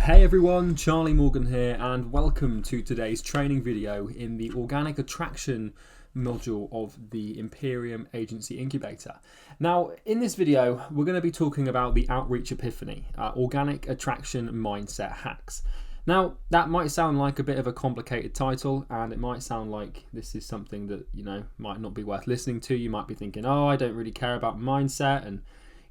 Hey everyone, Charlie Morgan here, and welcome to today's training video in the organic attraction module of the Imperium Agency Incubator. Now, in this video, we're going to be talking about the outreach epiphany, organic attraction mindset hacks. Now, that might sound like a bit of a complicated title, and it might sound like this is something that, might not be worth listening to. You might be thinking, oh, I don't really care about mindset, and,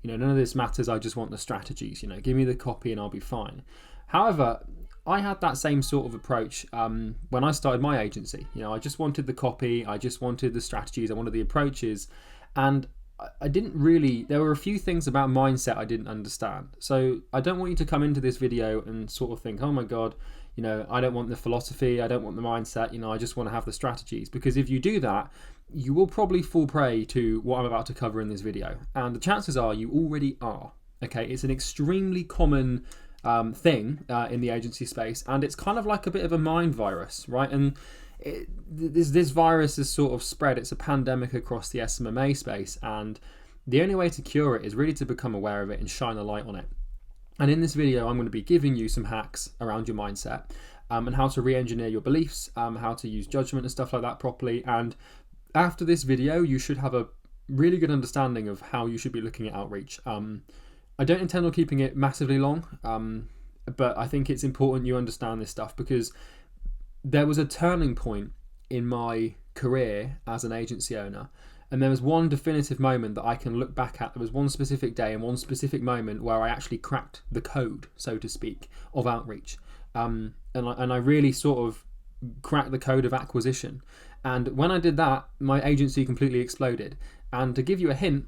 none of this matters. I just want the strategies, give me the copy and I'll be fine. However, I had that same sort of approach when I started my agency. I just wanted the copy, I just wanted the strategies, I wanted the approaches, and I didn't really, there were a few things about mindset I didn't understand. So I don't want you to come into this video and sort of think, oh my God, I don't want the philosophy, I don't want the mindset, I just want to have the strategies. Because if you do that, you will probably fall prey to what I'm about to cover in this video. And the chances are you already are. Okay, it's an extremely common thing in the agency space, and it's kind of like a bit of a mind virus, right? And this virus is sort of spread. It's a pandemic across the SMMA space, and the only way to cure it is really to become aware of it and shine a light on it. And in this video, I'm going to be giving you some hacks around your mindset and how to re-engineer your beliefs, how to use judgment and stuff like that properly. And after this video, you should have a really good understanding of how you should be looking at outreach. I don't intend on keeping it massively long, but I think it's important you understand this stuff, because there was a turning point in my career as an agency owner, and there was one definitive moment that I can look back at. There was one specific day and one specific moment where I actually cracked the code, so to speak, of outreach, and I really sort of cracked the code of acquisition. And when I did that, my agency completely exploded. And to give you a hint,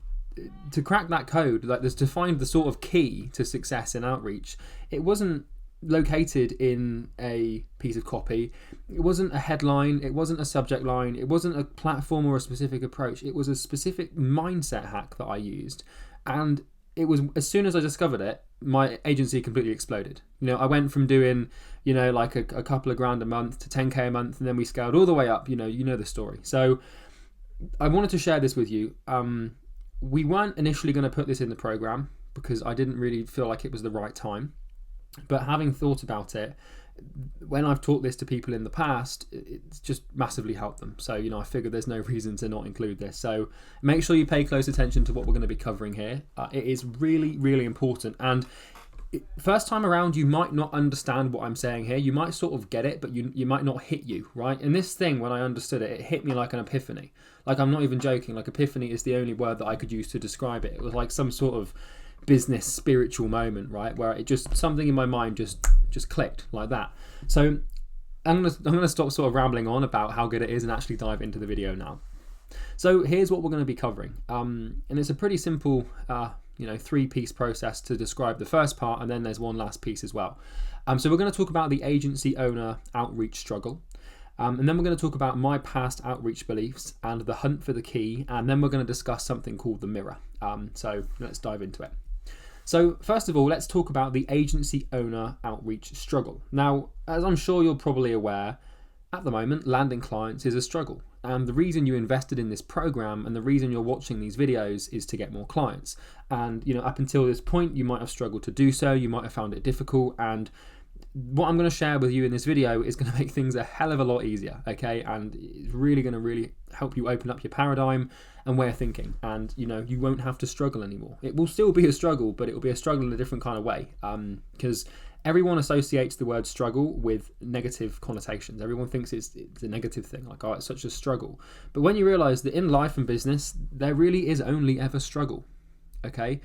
to crack that code, to find the sort of key to success in outreach, it wasn't located in a piece of copy, it wasn't a headline, it wasn't a subject line, it wasn't a platform or a specific approach. It was a specific mindset hack that I used, and it was, as soon as I discovered it, my agency completely exploded. I went from doing like a couple of grand a month to 10k a month, and then we scaled all the way up. You know the story. So I wanted to share this with you. We weren't initially going to put this in the program because I didn't really feel like it was the right time. But having thought about it, when I've taught this to people in the past, it's just massively helped them. So, I figured there's no reason to not include this. So make sure you pay close attention to what we're going to be covering here. It is really, really important. And first time around, you might not understand what I'm saying here. You might sort of get it, but you might not hit you, right? And this thing, when I understood it, it hit me like an epiphany. Like, I'm not even joking. Like, epiphany is the only word that I could use to describe it. It was like some sort of business spiritual moment, right? Where it just, something in my mind just clicked like that. So I'm gonna stop sort of rambling on about how good it is and actually dive into the video now. So here's what we're going to be covering. And it's a pretty simple, 3-piece process to describe the first part, and then there's one last piece as well. So we're going to talk about the agency owner outreach struggle. And then we're going to talk about my past outreach beliefs and the hunt for the key. And then we're going to discuss something called the mirror. So let's dive into it. So first of all, let's talk about the agency owner outreach struggle. Now, as I'm sure you're probably aware, at the moment, landing clients is a struggle. And the reason you invested in this program and the reason you're watching these videos is to get more clients. And, up until this point, you might have struggled to do so. You might have found it difficult. And what I'm going to share with you in this video is going to make things a hell of a lot easier, okay? And it's really going to really help you open up your paradigm and way of thinking. And, you won't have to struggle anymore. It will still be a struggle, but it will be a struggle in a different kind of way, because everyone associates the word struggle with negative connotations. Everyone thinks it's a negative thing, like, oh, it's such a struggle. But when you realize that in life and business, there really is only ever struggle, okay?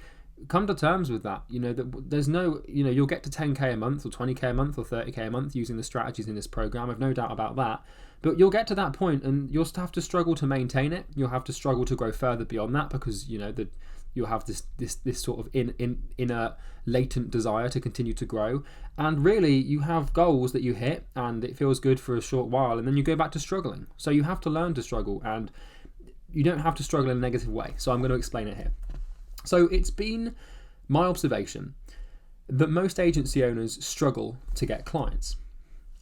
Come to terms with that. That there's no, you'll get to 10k a month or 20k a month or 30k a month using the strategies in this program. I've no doubt about that. But you'll get to that point and you'll have to struggle to maintain it. You'll have to struggle to grow further beyond that, because you'll have this sort of inner latent desire to continue to grow. And really, you have goals that you hit and it feels good for a short while, and then you go back to struggling. So you have to learn to struggle, and you don't have to struggle in a negative way. So I'm going to explain it here. So it's been my observation that most agency owners struggle to get clients.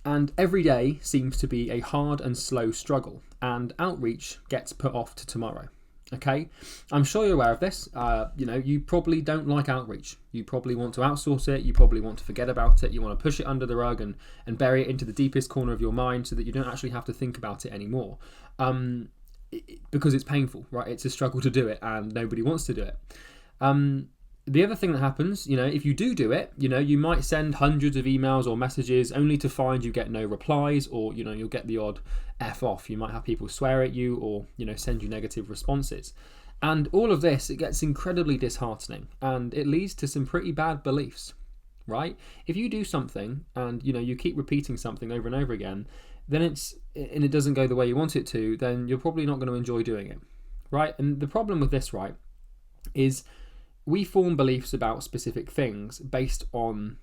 And every day seems to be a hard and slow struggle, and outreach gets put off to tomorrow. Okay, I'm sure you're aware of this. You probably don't like outreach. You probably want to outsource it. You probably want to forget about it. You want to push it under the rug and bury it into the deepest corner of your mind so that you don't actually have to think about it anymore. Because it's painful, right? It's a struggle to do it, and nobody wants to do it. The other thing that happens, if you do it, you might send hundreds of emails or messages only to find you get no replies, or, you'll get the odd F off. You might have people swear at you or, send you negative responses. And all of this, it gets incredibly disheartening, and it leads to some pretty bad beliefs, right? If you do something and, you keep repeating something over and over again, then it doesn't go the way you want it to, then you're probably not going to enjoy doing it, right? And the problem with this, right, is we form beliefs about specific things based on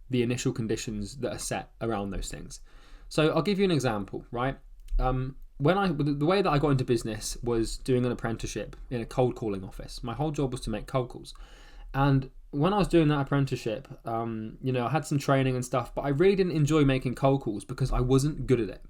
the initial conditions that are set around those things. So I'll give you an example, right? The way that I got into business was doing an apprenticeship in a cold calling office. My whole job was to make cold calls. And when I was doing that apprenticeship, I had some training and stuff, but I really didn't enjoy making cold calls because I wasn't good at it.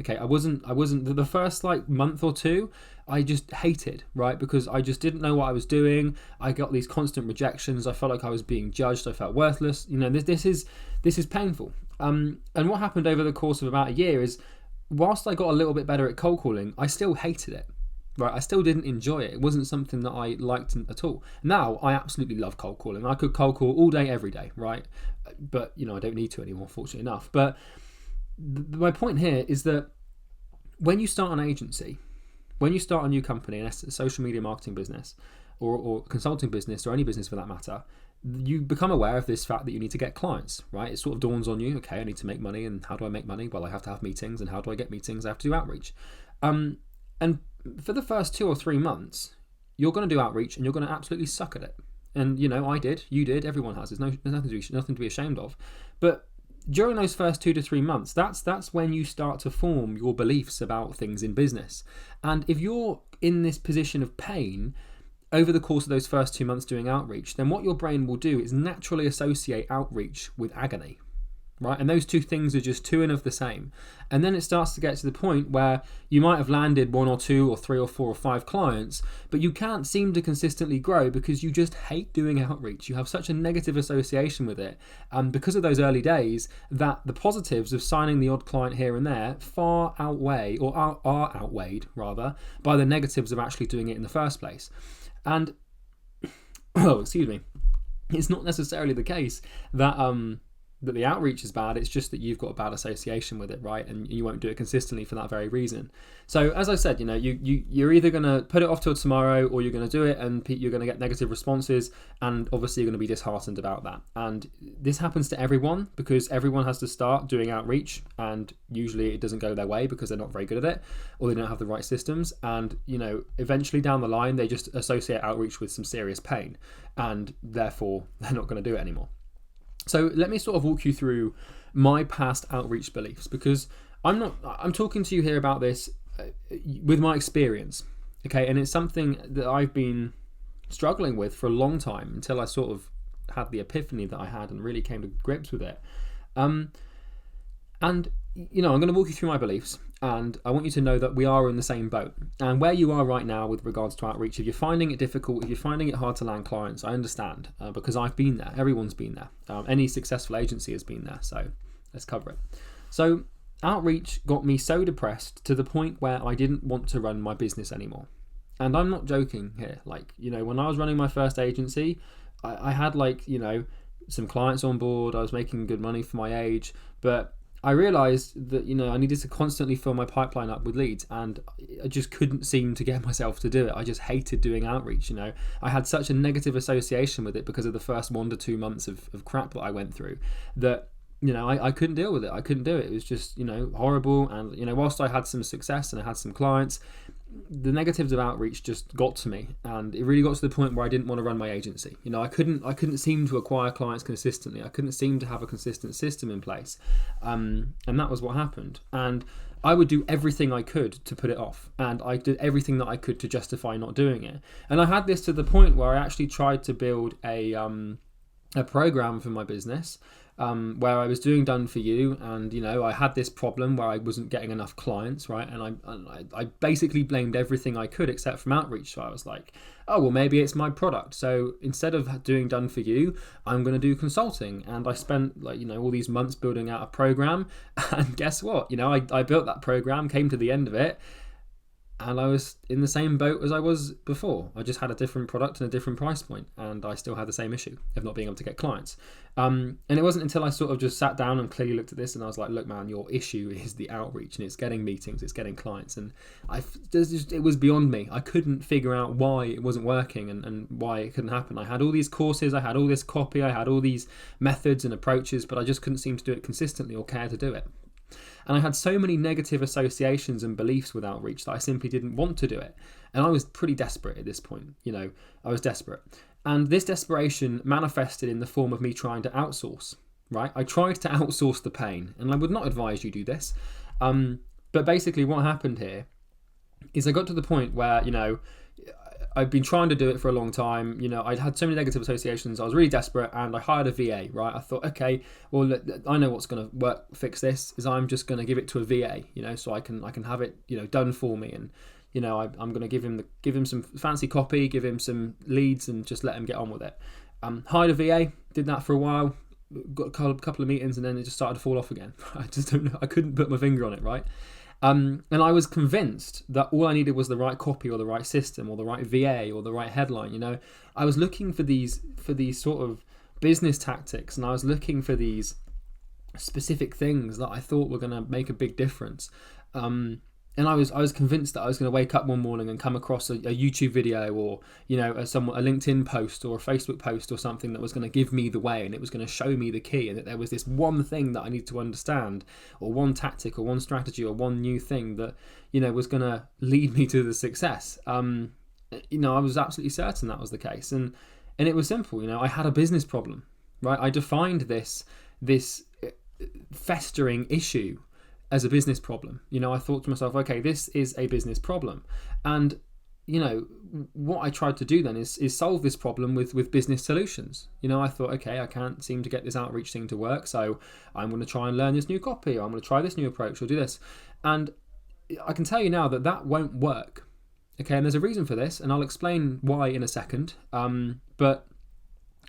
Okay, I wasn't the first month or two, I just hated, right? Because I just didn't know what I was doing. I got these constant rejections. I felt like I was being judged. I felt worthless. This is painful. And what happened over the course of about a year is, whilst I got a little bit better at cold calling, I still hated it. Right, I still didn't enjoy it. It wasn't something that I liked at all. Now, I absolutely love cold calling. I could cold call all day, every day, right? But, I don't need to anymore, fortunately enough. But my point here is that when you start an agency, when you start a new company, a social media marketing business, or consulting business, or any business for that matter, you become aware of this fact that you need to get clients, right? It sort of dawns on you, okay, I need to make money, and how do I make money? Well, I have to have meetings, and how do I get meetings? I have to do outreach. And for the first 2 or 3 months, you're going to do outreach, and you're going to absolutely suck at it. And, I did, you did, everyone has. There's nothing to be ashamed of. But during those first 2 to 3 months, that's when you start to form your beliefs about things in business. And if you're in this position of pain over the course of those first 2 months doing outreach, then what your brain will do is naturally associate outreach with agony, right? And those two things are just two and of the same. And then it starts to get to the point where you might have landed 1 or 2 or 3 or 4 or 5 clients, but you can't seem to consistently grow because you just hate doing outreach. You have such a negative association with it, because of those early days, that the positives of signing the odd client here and there far outweigh, or are outweighed rather, by the negatives of actually doing it in the first place. And it's not necessarily the case that that the outreach is bad. It's just that you've got a bad association with it, right? And you won't do it consistently for that very reason. So as I said, you're either going to put it off till tomorrow, or you're going to do it and you're going to get negative responses, and obviously you're going to be disheartened about that. And this happens to everyone because everyone has to start doing outreach, and usually it doesn't go their way because they're not very good at it, or they don't have the right systems. And eventually down the line, they just associate outreach with some serious pain, and therefore they're not going to do it anymore. So let me sort of walk you through my past outreach beliefs, because I'm talking to you here about this with my experience, okay? And it's something that I've been struggling with for a long time until I sort of had the epiphany that I had and really came to grips with it. And I'm going to walk you through my beliefs, and I want you to know that we are in the same boat. And where you are right now with regards to outreach, if you're finding it difficult, if you're finding it hard to land clients, I understand, because I've been there. Everyone's been there. Any successful agency has been there. So let's cover it. So outreach got me so depressed to the point where I didn't want to run my business anymore. And I'm not joking here. When I was running my first agency, I had some clients on board. I was making good money for my age, but I realized that, I needed to constantly fill my pipeline up with leads, and I just couldn't seem to get myself to do it. I just hated doing outreach. I had such a negative association with it because of the first 1 to 2 months of crap that I went through, that, I couldn't deal with it. I couldn't do it. It was just, horrible. And, whilst I had some success and I had some clients, the negatives of outreach just got to me, and it really got to the point where I didn't want to run my agency. I couldn't seem to acquire clients consistently. I couldn't seem to have a consistent system in place, and that was what happened. And I would do everything I could to put it off, and I did everything that I could to justify not doing it. And I had this to the point where I actually tried to build a program for my business, where I was doing done for you, and I had this problem where I wasn't getting enough clients, right? And I basically blamed everything I could except from outreach. So I was like, oh well, maybe it's my product. So instead of doing done for you, I'm going to do consulting. And I spent all these months building out a program, and guess what? I built that program, came to the end of it, and I was in the same boat as I was before. I just had a different product and a different price point, and I still had the same issue of not being able to get clients. And it wasn't until I sort of just sat down and clearly looked at this, and I was like, look, man, your issue is the outreach, and it's getting meetings, it's getting clients. And it was beyond me. I couldn't figure out why it wasn't working and why it couldn't happen. I had all these courses, I had all this copy, I had all these methods and approaches, but I just couldn't seem to do it consistently or care to do it. And I had so many negative associations and beliefs with outreach that I simply didn't want to do it. And I was pretty desperate at this point. I was desperate. And this desperation manifested in the form of me trying to outsource, right? I tried to outsource the pain, and I would not advise you do this. But basically what happened here is I got to the point where, I've been trying to do it for a long time. I'd had so many negative associations. I was really desperate, and I hired a VA, right? I thought, okay, well, I know what's going to fix this is I'm just going to give it to a VA, so I can have it, done for me. And, I'm going to give him some fancy copy, give him some leads, and just let him get on with it. Hired a VA, did that for a while, got a couple of meetings, and then it just started to fall off again. I just don't know. I couldn't put my finger on it, right? And I was convinced that all I needed was the right copy or the right system or the right VA or the right headline. I was looking for these sort of business tactics, and I was looking for these specific things that I thought were going to make a big difference. And I was convinced that I was going to wake up one morning and come across a YouTube video or a LinkedIn post or a Facebook post or something that was going to give me the way, and it was going to show me the key, and that there was this one thing that I needed to understand, or one tactic or one strategy or one new thing that was going to lead me to the success. I was absolutely certain that was the case, and it was simple. I had a business problem, right? I defined this festering issue as a business problem. I thought to myself, okay, this is a business problem. And, what I tried to do then is solve this problem with business solutions. I thought, okay, I can't seem to get this outreach thing to work, so I'm going to try and learn this new copy, or I'm going to try this new approach, or do this. And I can tell you now that won't work. Okay, and there's a reason for this, and I'll explain why in a second. But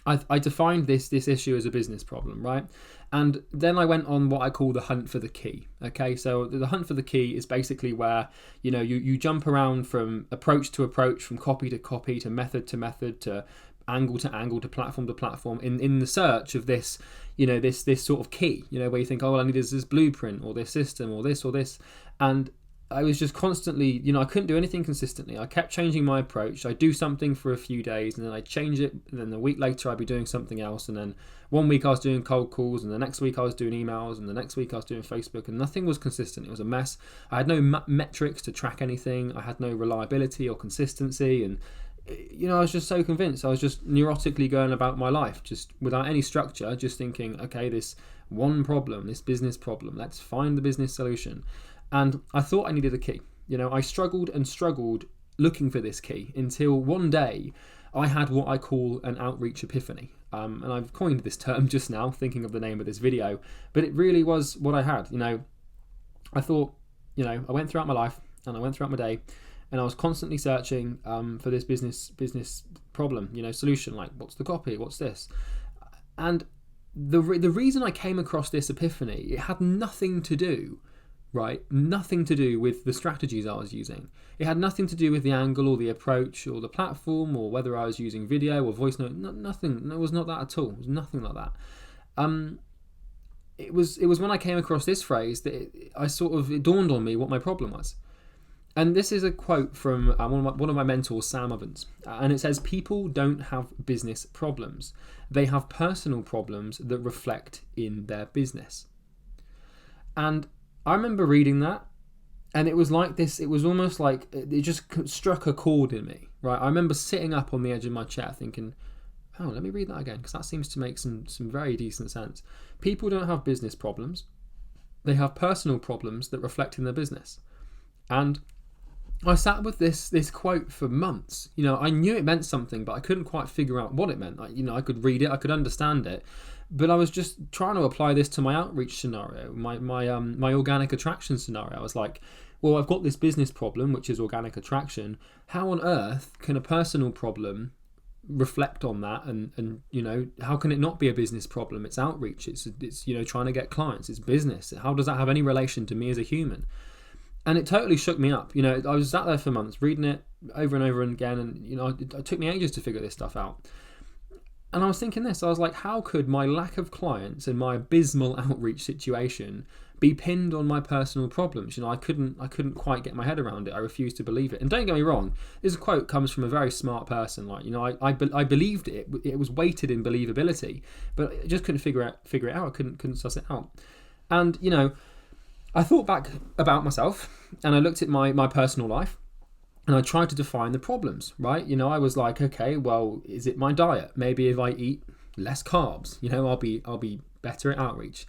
I defined this issue as a business problem, right? And then I went on what I call the hunt for the key. Okay, so the hunt for the key is basically where you jump around from approach to approach, from copy to copy, to method to angle to angle, to platform in the search of this this sort of key, where you think, oh, all I need is this blueprint or this system or this. And I was just constantly, I couldn't do anything consistently. I kept changing my approach. I'd do something for a few days, and then I'd change it, and then a week later I'd be doing something else, and then one week I was doing cold calls, and the next week I was doing emails, and the next week I was doing Facebook, and nothing was consistent. It was a mess. I had no metrics to track anything. I had no reliability or consistency, and I was just so convinced. I was just neurotically going about my life, just without any structure, just thinking, okay, this one problem, this business problem, let's find the business solution. And I thought I needed a key. I struggled and struggled looking for this key until one day I had what I call an outreach epiphany. And I've coined this term just now, thinking of the name of this video, but it really was what I had. I thought, I went throughout my life and I went throughout my day, and I was constantly searching for this business problem, solution, like what's the copy, what's this? And the reason I came across this epiphany, it had nothing to do with the strategies I was using. It had nothing to do with the angle or the approach or the platform or whether I was using video or voice note. Nothing. It was not that at all. It was nothing like that. It was when I came across this phrase that it dawned on me what my problem was. And this is a quote from one of my mentors, Sam Ovens, and it says, "People don't have business problems. They have personal problems that reflect in their business." And I remember reading that, and it was like this. It was almost like it just struck a chord in me, right? I remember sitting up on the edge of my chair thinking, oh, let me read that again, because that seems to make some very decent sense. People don't have business problems. They have personal problems that reflect in their business. And I sat with this quote for months. I knew it meant something, but I couldn't quite figure out what it meant. I could read it, I could understand it, but I was just trying to apply this to my outreach scenario, my organic attraction scenario. I was like, well, I've got this business problem, which is organic attraction. How on earth can a personal problem reflect on that? And how can it not be a business problem? It's outreach. It's trying to get clients. It's business. How does that have any relation to me as a human? And it totally shook me up. I was sat there for months reading it over and over again, and it took me ages to figure this stuff out. And I was thinking this. I was like, how could my lack of clients and my abysmal outreach situation be pinned on my personal problems? I couldn't quite get my head around it. I refused to believe it. And don't get me wrong, this quote comes from a very smart person. I believed it. It was weighted in believability, but I just couldn't figure it out. I couldn't suss it out. And I thought back about myself, and I looked at my personal life, and I tried to define the problems, right? I was like, okay, well, is it my diet? Maybe if I eat less carbs, I'll be better at outreach.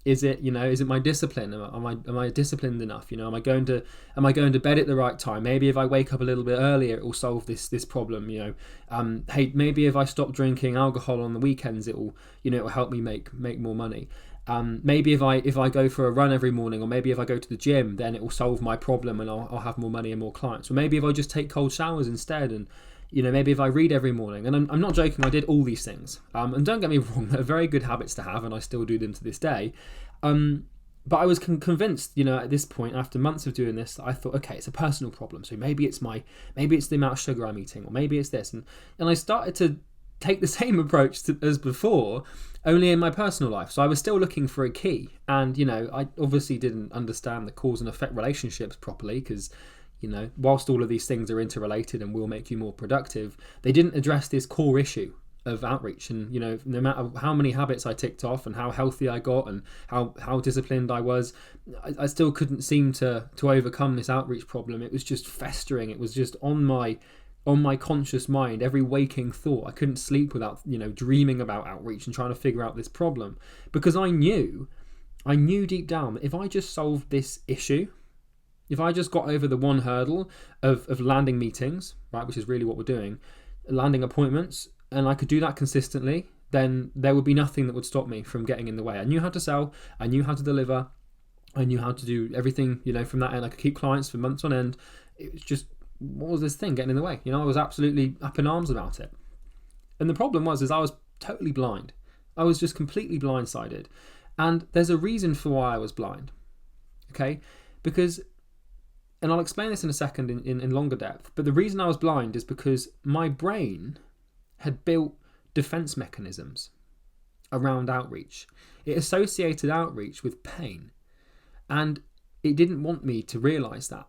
Is it my discipline? Am I disciplined enough? Am I going to bed at the right time? Maybe if I wake up a little bit earlier, it will solve this problem. Hey, maybe if I stop drinking alcohol on the weekends, it will help me make more money. Maybe if I go for a run every morning, or maybe if I go to the gym, then it will solve my problem and I'll have more money and more clients. Or maybe if I just take cold showers instead, and maybe if I read every morning. And I'm not joking, I did all these things. And don't get me wrong, they're very good habits to have, and I still do them to this day. But I was convinced, at this point, after months of doing this, I thought, okay, it's a personal problem. So maybe it's the amount of sugar I'm eating, or maybe it's this. And I started to take the same approach as before, only in my personal life. So I was still looking for a key, and I obviously didn't understand the cause and effect relationships properly, because whilst all of these things are interrelated and will make you more productive, they didn't address this core issue of outreach. And no matter how many habits I ticked off and how healthy I got and how disciplined I was, I still couldn't seem to overcome this outreach problem. It was just festering. It was just on my conscious mind, every waking thought. I couldn't sleep without dreaming about outreach and trying to figure out this problem, because I knew deep down that if I just solved this issue, if I just got over the one hurdle of landing meetings, right, which is really what we're doing, landing appointments, and I could do that consistently, then there would be nothing that would stop me from getting in the way. I knew how to sell, I knew how to deliver, I knew how to do everything from that end. I could keep clients for months on end. It was just, what was this thing getting in the way? I was absolutely up in arms about it. And the problem was I was totally blind. I was just completely blindsided. And there's a reason for why I was blind. Okay? Because, and I'll explain this in a second in longer depth, but the reason I was blind is because my brain had built defense mechanisms around outreach. It associated outreach with pain. And it didn't want me to realize that,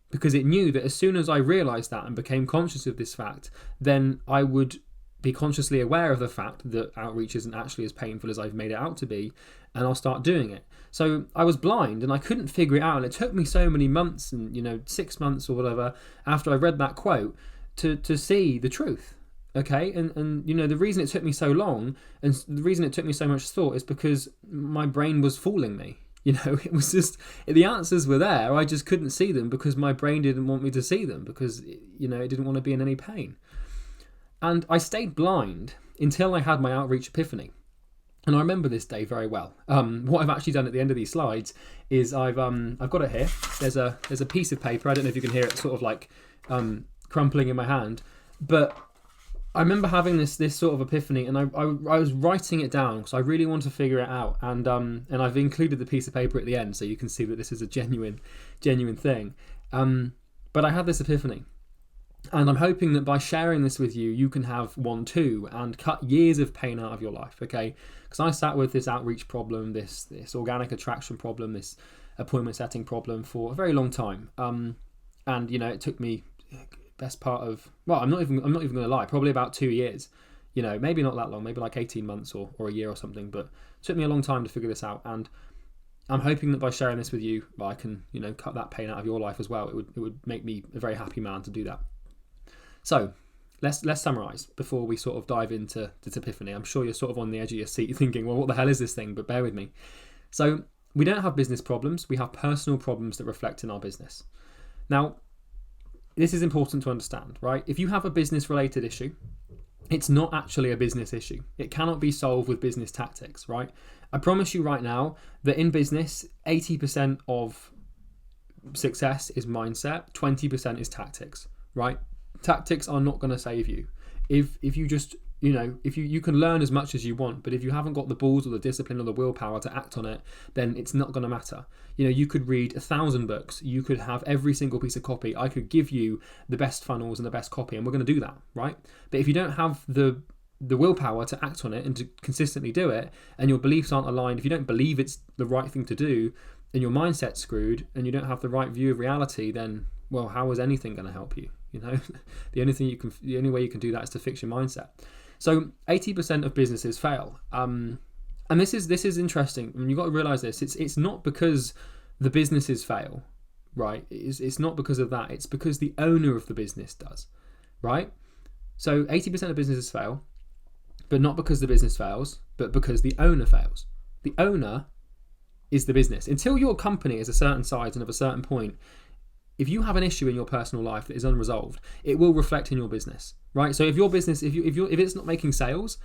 because it knew that as soon as I realized that and became conscious of this fact, then I would be consciously aware of the fact that outreach isn't actually as painful as I've made it out to be, and I'll start doing it. So I was blind and I couldn't figure it out, and it took me so many months, and 6 months or whatever, after I read that quote to see the truth. Okay, and the reason it took me so long, and the reason it took me so much thought, is because my brain was fooling me. It was just, the answers were there, I just couldn't see them because my brain didn't want me to see them, because it didn't want to be in any pain. And I stayed blind until I had my outreach epiphany. And I remember this day very well. What I've actually done at the end of these slides is I've got it here. There's a piece of paper. I don't know if you can hear it sort of like crumpling in my hand, but I remember having this sort of epiphany, and I was writing it down because I really want to figure it out. And I've included the piece of paper at the end so you can see that this is a genuine thing. But I had this epiphany, and I'm hoping that by sharing this with you, you can have one too and cut years of pain out of your life. Okay, because I sat with this outreach problem, this organic attraction problem, this appointment setting problem for a very long time. And it took me best part of, well, I'm not even going to lie, probably about 2 years, maybe not that long, maybe like 18 months or a year or something, but it took me a long time to figure this out. And I'm hoping that by sharing this with you, I can, cut that pain out of your life as well. It would make me a very happy man to do that. So let's summarize before we sort of dive into this epiphany. I'm sure you're sort of on the edge of your seat thinking, well, what the hell is this thing? But bear with me. So we don't have business problems. We have personal problems that reflect in our business. Now, this is important to understand, right? If you have a business related issue, it's not actually a business issue. It cannot be solved with business tactics, right? I promise you right now that in business, 80% of success is mindset, 20% is tactics, right? Tactics are not going to save you. If you just, if you can learn as much as you want, but if you haven't got the balls or the discipline or the willpower to act on it, then it's not going to matter. You could read 1,000 books, you could have every single piece of copy. I could give you the best funnels and the best copy, and we're going to do that, right? But if you don't have the willpower to act on it and to consistently do it, and your beliefs aren't aligned, if you don't believe it's the right thing to do, and your mindset's screwed, and you don't have the right view of reality, then, well, how is anything going to help you? The only way you can do that is to fix your mindset. So 80% of businesses fail. And this is interesting. I mean, you've got to realize this. It's not because the businesses fail, right? It's not because of that. It's because the owner of the business does, right? So 80% of businesses fail, but not because the business fails, but because the owner fails. The owner is the business. Until your company is a certain size and of a certain point, if you have an issue in your personal life that is unresolved, it will reflect in your business, right? So if your business, if it's not making sales,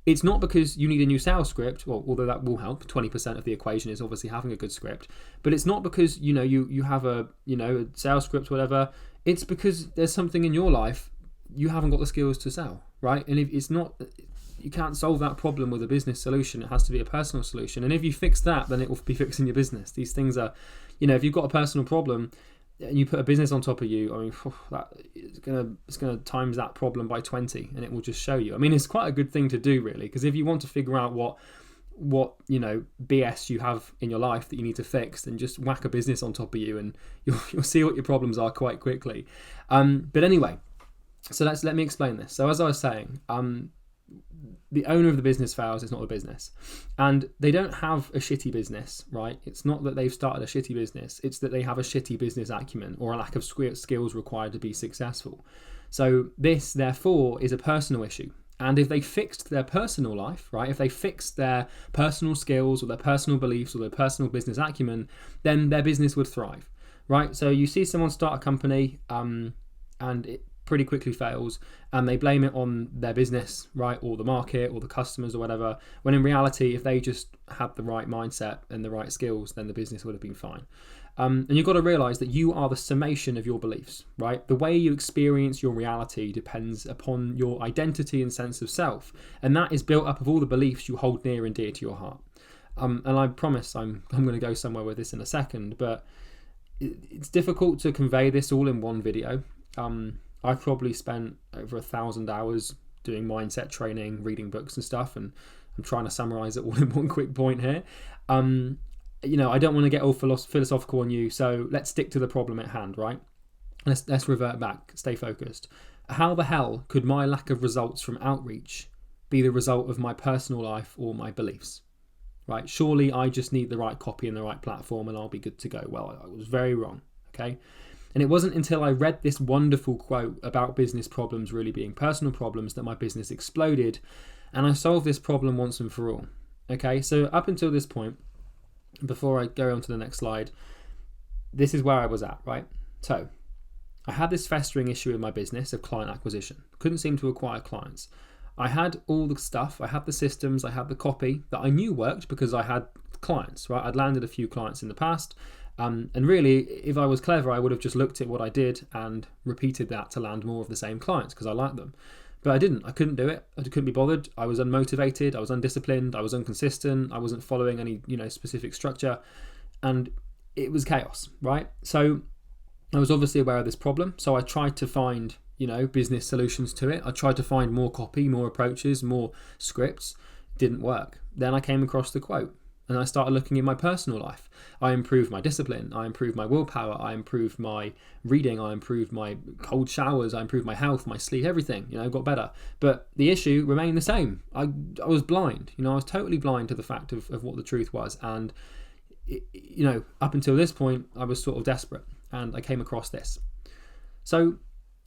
it's not because you need a new sales script, well, although that will help. 20% of the equation is obviously having a good script, but it's not because you have a sales script, whatever. It's because there's something in your life you haven't got the skills to sell, right? And if it's not, you can't solve that problem with a business solution. It has to be a personal solution. And if you fix that, then it will be fixing your business. These things are, if you've got a personal problem and you put a business on top of you, I mean, it's gonna times that problem by 20, and it will just show you. I mean, it's quite a good thing to do, really, because if you want to figure out what BS you have in your life that you need to fix, then just whack a business on top of you, and you'll see what your problems are quite quickly. But anyway, so let me explain this. So as I was saying, the owner of the business fails, it's not the business. And they don't have a shitty business, right? It's not that they've started a shitty business, it's that they have a shitty business acumen or a lack of skills required to be successful. So this, therefore, is a personal issue. And if they fixed their personal life, right, if they fixed their personal skills or their personal beliefs or their personal business acumen, then their business would thrive, right? So you see someone start a company and it pretty quickly fails, and they blame it on their business, right, or the market or the customers or whatever, when in reality, if they just had the right mindset and the right skills, then the business would have been fine. And you've got to realize that you are the summation of your beliefs, right? The way you experience your reality depends upon your identity and sense of self, and that is built up of all the beliefs you hold near and dear to your heart. And I promise I'm going to go somewhere with this in a second, but it's difficult to convey this all in one video. I've probably spent over 1,000 hours doing mindset training, reading books and stuff, and I'm trying to summarize it all in one quick point here. I don't want to get all philosophical on you, so let's stick to the problem at hand, right? Let's revert back, stay focused. How the hell could my lack of results from outreach be the result of my personal life or my beliefs, right? Surely I just need the right copy and the right platform and I'll be good to go. Well, I was very wrong, okay? And it wasn't until I read this wonderful quote about business problems really being personal problems that my business exploded, and I solved this problem once and for all. Okay, so up until this point, before I go on to the next slide, this is where I was at, right? So I had this festering issue in my business of client acquisition. Couldn't seem to acquire clients. I had all the stuff, I had the systems, I had the copy that I knew worked because I had clients, right? I'd landed a few clients in the past. And really, if I was clever, I would have just looked at what I did and repeated that to land more of the same clients because I liked them. But I didn't. I couldn't do it. I couldn't be bothered. I was unmotivated. I was undisciplined. I was inconsistent. I wasn't following any, specific structure. And it was chaos, right? So I was obviously aware of this problem. So I tried to find, business solutions to it. I tried to find more copy, more approaches, more scripts. Didn't work. Then I came across the quote. And I started looking in my personal life. I improved my discipline. I improved my willpower. I improved my reading. I improved my cold showers. I improved my health, my sleep, everything, got better. But the issue remained the same. I was blind. I was totally blind to the fact of what the truth was. And, up until this point, I was sort of desperate. And I came across this. So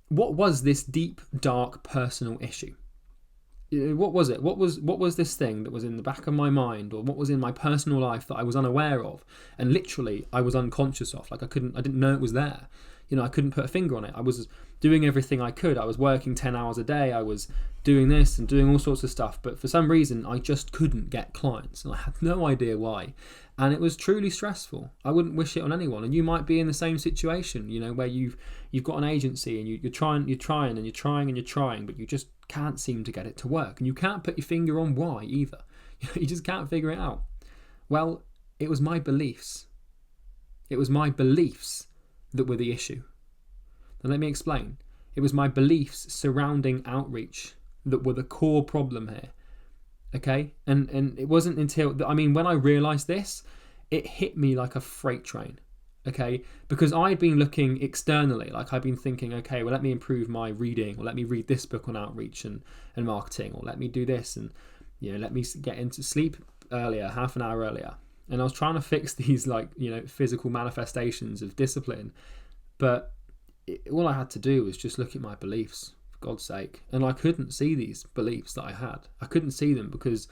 what was this deep, dark, personal issue? What was it? What was this thing that was in the back of my mind, or what was in my personal life that I was unaware of, and literally I was unconscious of? Like I didn't know it was there. I couldn't put a finger on it. I was doing everything I could. I was working 10 hours a day. I was doing this and doing all sorts of stuff. But for some reason, I just couldn't get clients. And I had no idea why. And it was truly stressful. I wouldn't wish it on anyone. And you might be in the same situation, where you've got an agency and you're trying, but you just can't seem to get it to work. And you can't put your finger on why either. You just can't figure it out. Well, it was my beliefs. It was my beliefs that were the issue. Now let me explain. It was my beliefs surrounding outreach that were the core problem here. Okay? And it wasn't until, when I realized this, it hit me like a freight train. Okay? Because I'd been looking externally, like I'd been thinking, okay, well, let me improve my reading, or let me read this book on outreach and marketing, or let me do this, and let me get into sleep earlier, half an hour earlier. And I was trying to fix these physical manifestations of discipline, but all I had to do was just look at my beliefs, for God's sake. And I couldn't see these beliefs that I had. I couldn't see them because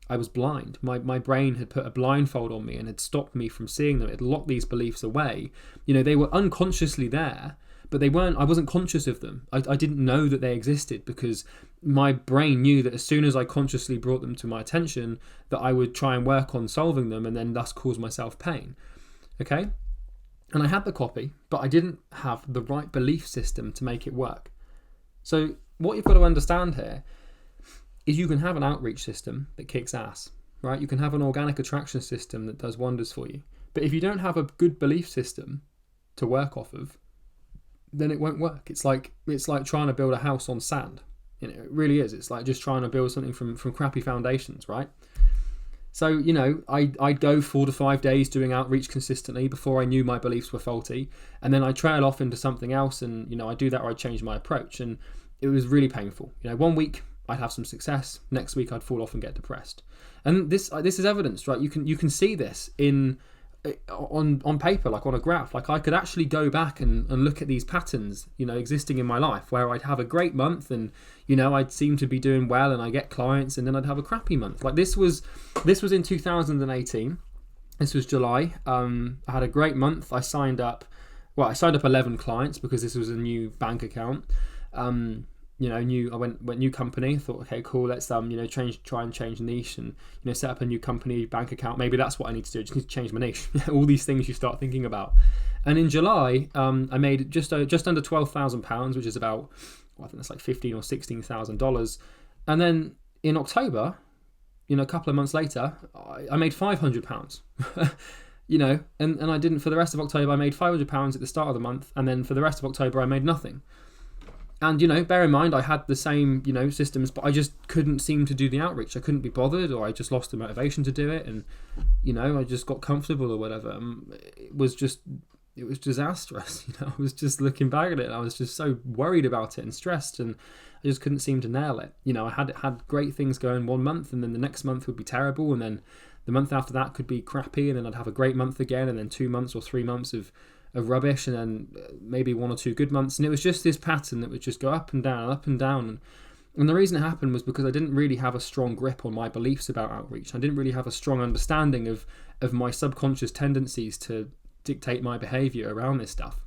I was blind. My brain had put a blindfold on me and had stopped me from seeing them. It had locked these beliefs away. They were unconsciously there, but I wasn't conscious of them. I didn't know that they existed because my brain knew that as soon as I consciously brought them to my attention, that I would try and work on solving them and then thus cause myself pain. Okay? And I had the copy, but I didn't have the right belief system to make it work. So what you've got to understand here is you can have an outreach system that kicks ass, right? You can have an organic attraction system that does wonders for you. But if you don't have a good belief system to work off of, then it won't work. It's like trying to build a house on sand. It really is. It's like just trying to build something from crappy foundations, right? So, I'd go 4 to 5 days doing outreach consistently before I knew my beliefs were faulty. And then I trail off into something else and, I do that or I change my approach. And it was really painful. 1 week I'd have some success. Next week I'd fall off and get depressed. And this is evidence, right? You can see this on paper, like on a graph. Like I could actually go back and look at these patterns, existing in my life, where I'd have a great month and, I'd seem to be doing well and I get clients, and then I'd have a crappy month. Like this was in 2018. This was July. I had a great month. I signed up 11 clients because this was a new bank account. I went new company. Thought, okay, cool. Let's try and change niche and set up a new company bank account. Maybe that's what I need to do. I just need to change my niche. All these things you start thinking about. And in July, I made just under £12,000, which is about, I think that's like $15,000 or $16,000. And then in October, a couple of months later, I made £500. And I didn't for the rest of October. I made £500 at the start of the month, and then for the rest of October, I made nothing. And, bear in mind, I had the same, systems, but I just couldn't seem to do the outreach. I couldn't be bothered, or I just lost the motivation to do it. And, I just got comfortable or whatever. It was disastrous. I was just looking back at it and I was just so worried about it and stressed, and I just couldn't seem to nail it. I had great things going 1 month, and then the next month would be terrible. And then the month after that could be crappy. And then I'd have a great month again, and then 2 months or 3 months of rubbish, and then maybe 1 or 2 good months. And it was just this pattern that would just go up and down, up and down. And the reason it happened was because I didn't really have a strong grip on my beliefs about outreach. I didn't really have a strong understanding of my subconscious tendencies to dictate my behavior around this stuff.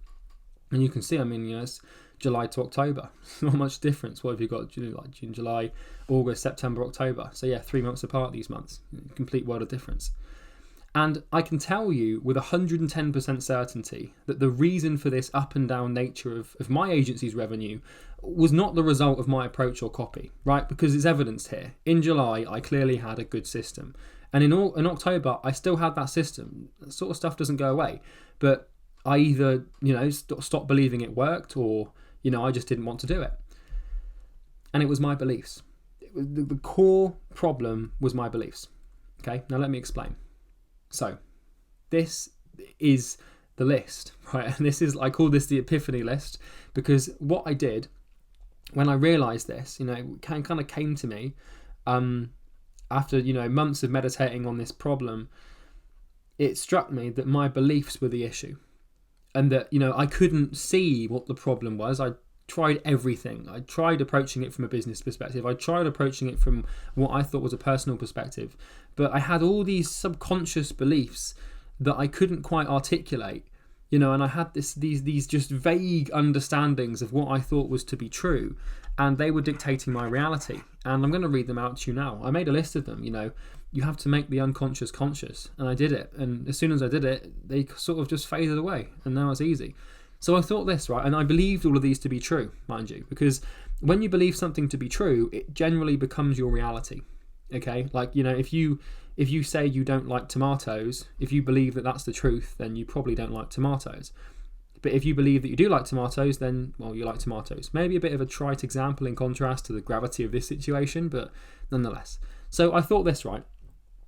And you can see, it's July to October. Not much difference. What have you got? June, July, August, September, October. So yeah, 3 months apart these months. Complete world of difference. And I can tell you with 110% certainty that the reason for this up and down nature of my agency's revenue was not the result of my approach or copy, right? Because it's evidenced here. In July, I clearly had a good system. And in October, I still had that system. That sort of stuff doesn't go away. But I either, stopped believing it worked, or, I just didn't want to do it. And it was my beliefs. The core problem was my beliefs. Okay, now let me explain. So this is the list, right? And I call this the epiphany list, because what I did when I realized this, it kind of came to me after, months of meditating on this problem. It struck me that my beliefs were the issue, and that, I couldn't see what the problem was. I tried everything. I tried approaching it from a business perspective. I tried approaching it from what I thought was a personal perspective. But I had all these subconscious beliefs that I couldn't quite articulate And I had these just vague understandings of what I thought was to be true, and they were dictating my reality. And I'm going to read them out to you now. I made a list of them. You have to make the unconscious conscious, and I did it. And as soon as I did it, they sort of just faded away, and now it's easy. So I thought this, right? And I believed all of these to be true, mind you, because when you believe something to be true, it generally becomes your reality. Okay, like if you say you don't like tomatoes, if you believe that that's the truth, then you probably don't like tomatoes. But if you believe that you do like tomatoes, then, well, you like tomatoes. Maybe a bit of a trite example in contrast to the gravity of this situation, but nonetheless. So I thought this, right?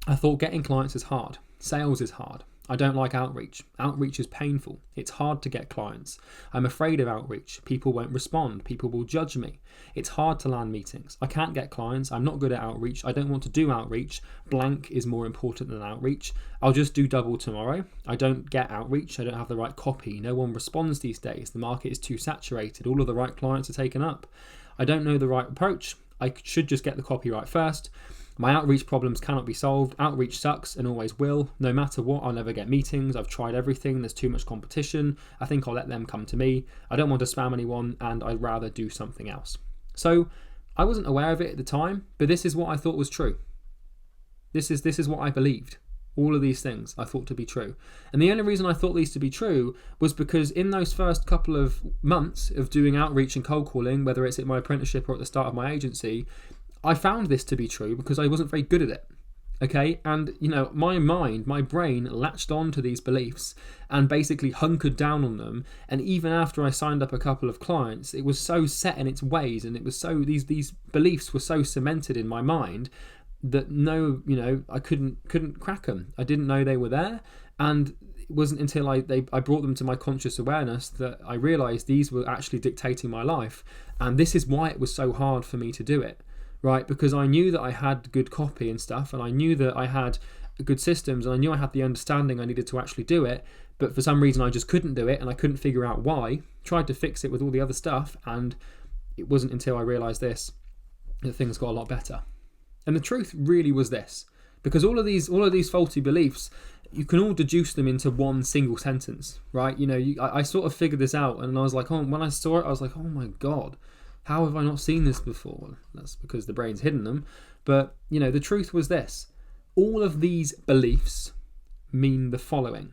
I thought getting clients is hard. Sales is hard. I don't like outreach. Outreach is painful. It's hard to get clients. I'm afraid of outreach. People won't respond. People will judge me. It's hard to land meetings. I can't get clients. I'm not good at outreach. I don't want to do outreach. Blank is more important than outreach. I'll just do double tomorrow. I don't get outreach. I don't have the right copy. No one responds these days. The market is too saturated. All of the right clients are taken up. I don't know the right approach. I should just get the copy right first. My outreach problems cannot be solved. Outreach sucks and always will. No matter what, I'll never get meetings. I've tried everything. There's too much competition. I think I'll let them come to me. I don't want to spam anyone, and I'd rather do something else. So I wasn't aware of it at the time, but this is what I thought was true. This is what I believed. All of these things I thought to be true. And the only reason I thought these to be true was because in those first couple of months of doing outreach and cold calling, whether it's at my apprenticeship or at the start of my agency, I found this to be true because I wasn't very good at it. Okay, and my brain latched on to these beliefs and basically hunkered down on them. And even after I signed up a couple of clients, it was so set in its ways, and it was so these beliefs were so cemented in my mind that I couldn't crack them. I didn't know they were there, and it wasn't until I brought them to my conscious awareness that I realized these were actually dictating my life. And this is why it was so hard for me to do it. Right, because I knew that I had good copy and stuff, and I knew that I had good systems, and I knew I had the understanding I needed to actually do it, but for some reason I just couldn't do it, and I couldn't figure out why. Tried to fix it with all the other stuff, and it wasn't until I realised this that things got a lot better. And the truth really was this, because all of these faulty beliefs, you can all deduce them into one single sentence, right? I sort of figured this out, and I was like, when I saw it, I was like, oh my God. How have I not seen this before? Well, that's because the brain's hidden them. But, the truth was this. All of these beliefs mean the following.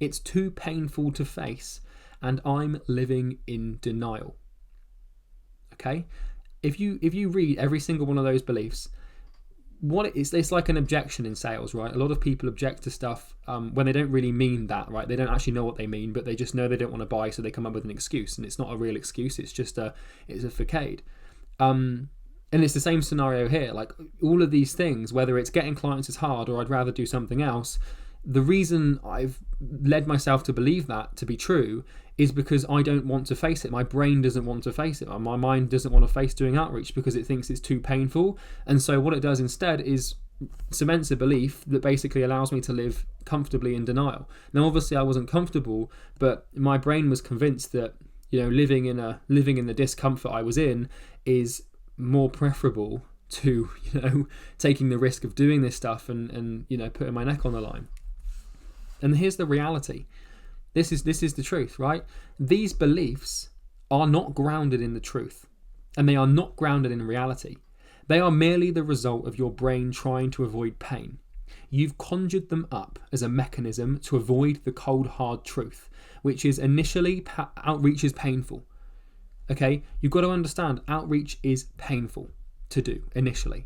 It's too painful to face, and I'm living in denial. Okay? If you read every single one of those beliefs, what it is, it's like an objection in sales, right? A lot of people object to stuff when they don't really mean that, right? They don't actually know what they mean, but they just know they don't want to buy, so they come up with an excuse, and it's not a real excuse. It's just it's a facade. And it's the same scenario here. Like all of these things, whether it's getting clients is hard or I'd rather do something else, the reason I've led myself to believe that to be true is because I don't want to face it. My brain doesn't want to face it. My mind doesn't want to face doing outreach because it thinks it's too painful. And so what it does instead is cements a belief that basically allows me to live comfortably in denial. Now, obviously I wasn't comfortable, but my brain was convinced that, living in the discomfort I was in is more preferable to, taking the risk of doing this stuff and putting my neck on the line. And here's the reality. This is the truth, right? These beliefs are not grounded in the truth, and they are not grounded in reality. They are merely the result of your brain trying to avoid pain. You've conjured them up as a mechanism to avoid the cold, hard truth, which is initially outreach is painful. Okay? You've got to understand outreach is painful to do initially,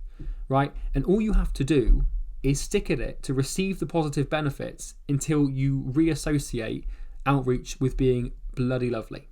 right? And all you have to do is stick at it to receive the positive benefits until you reassociate outreach with being bloody lovely.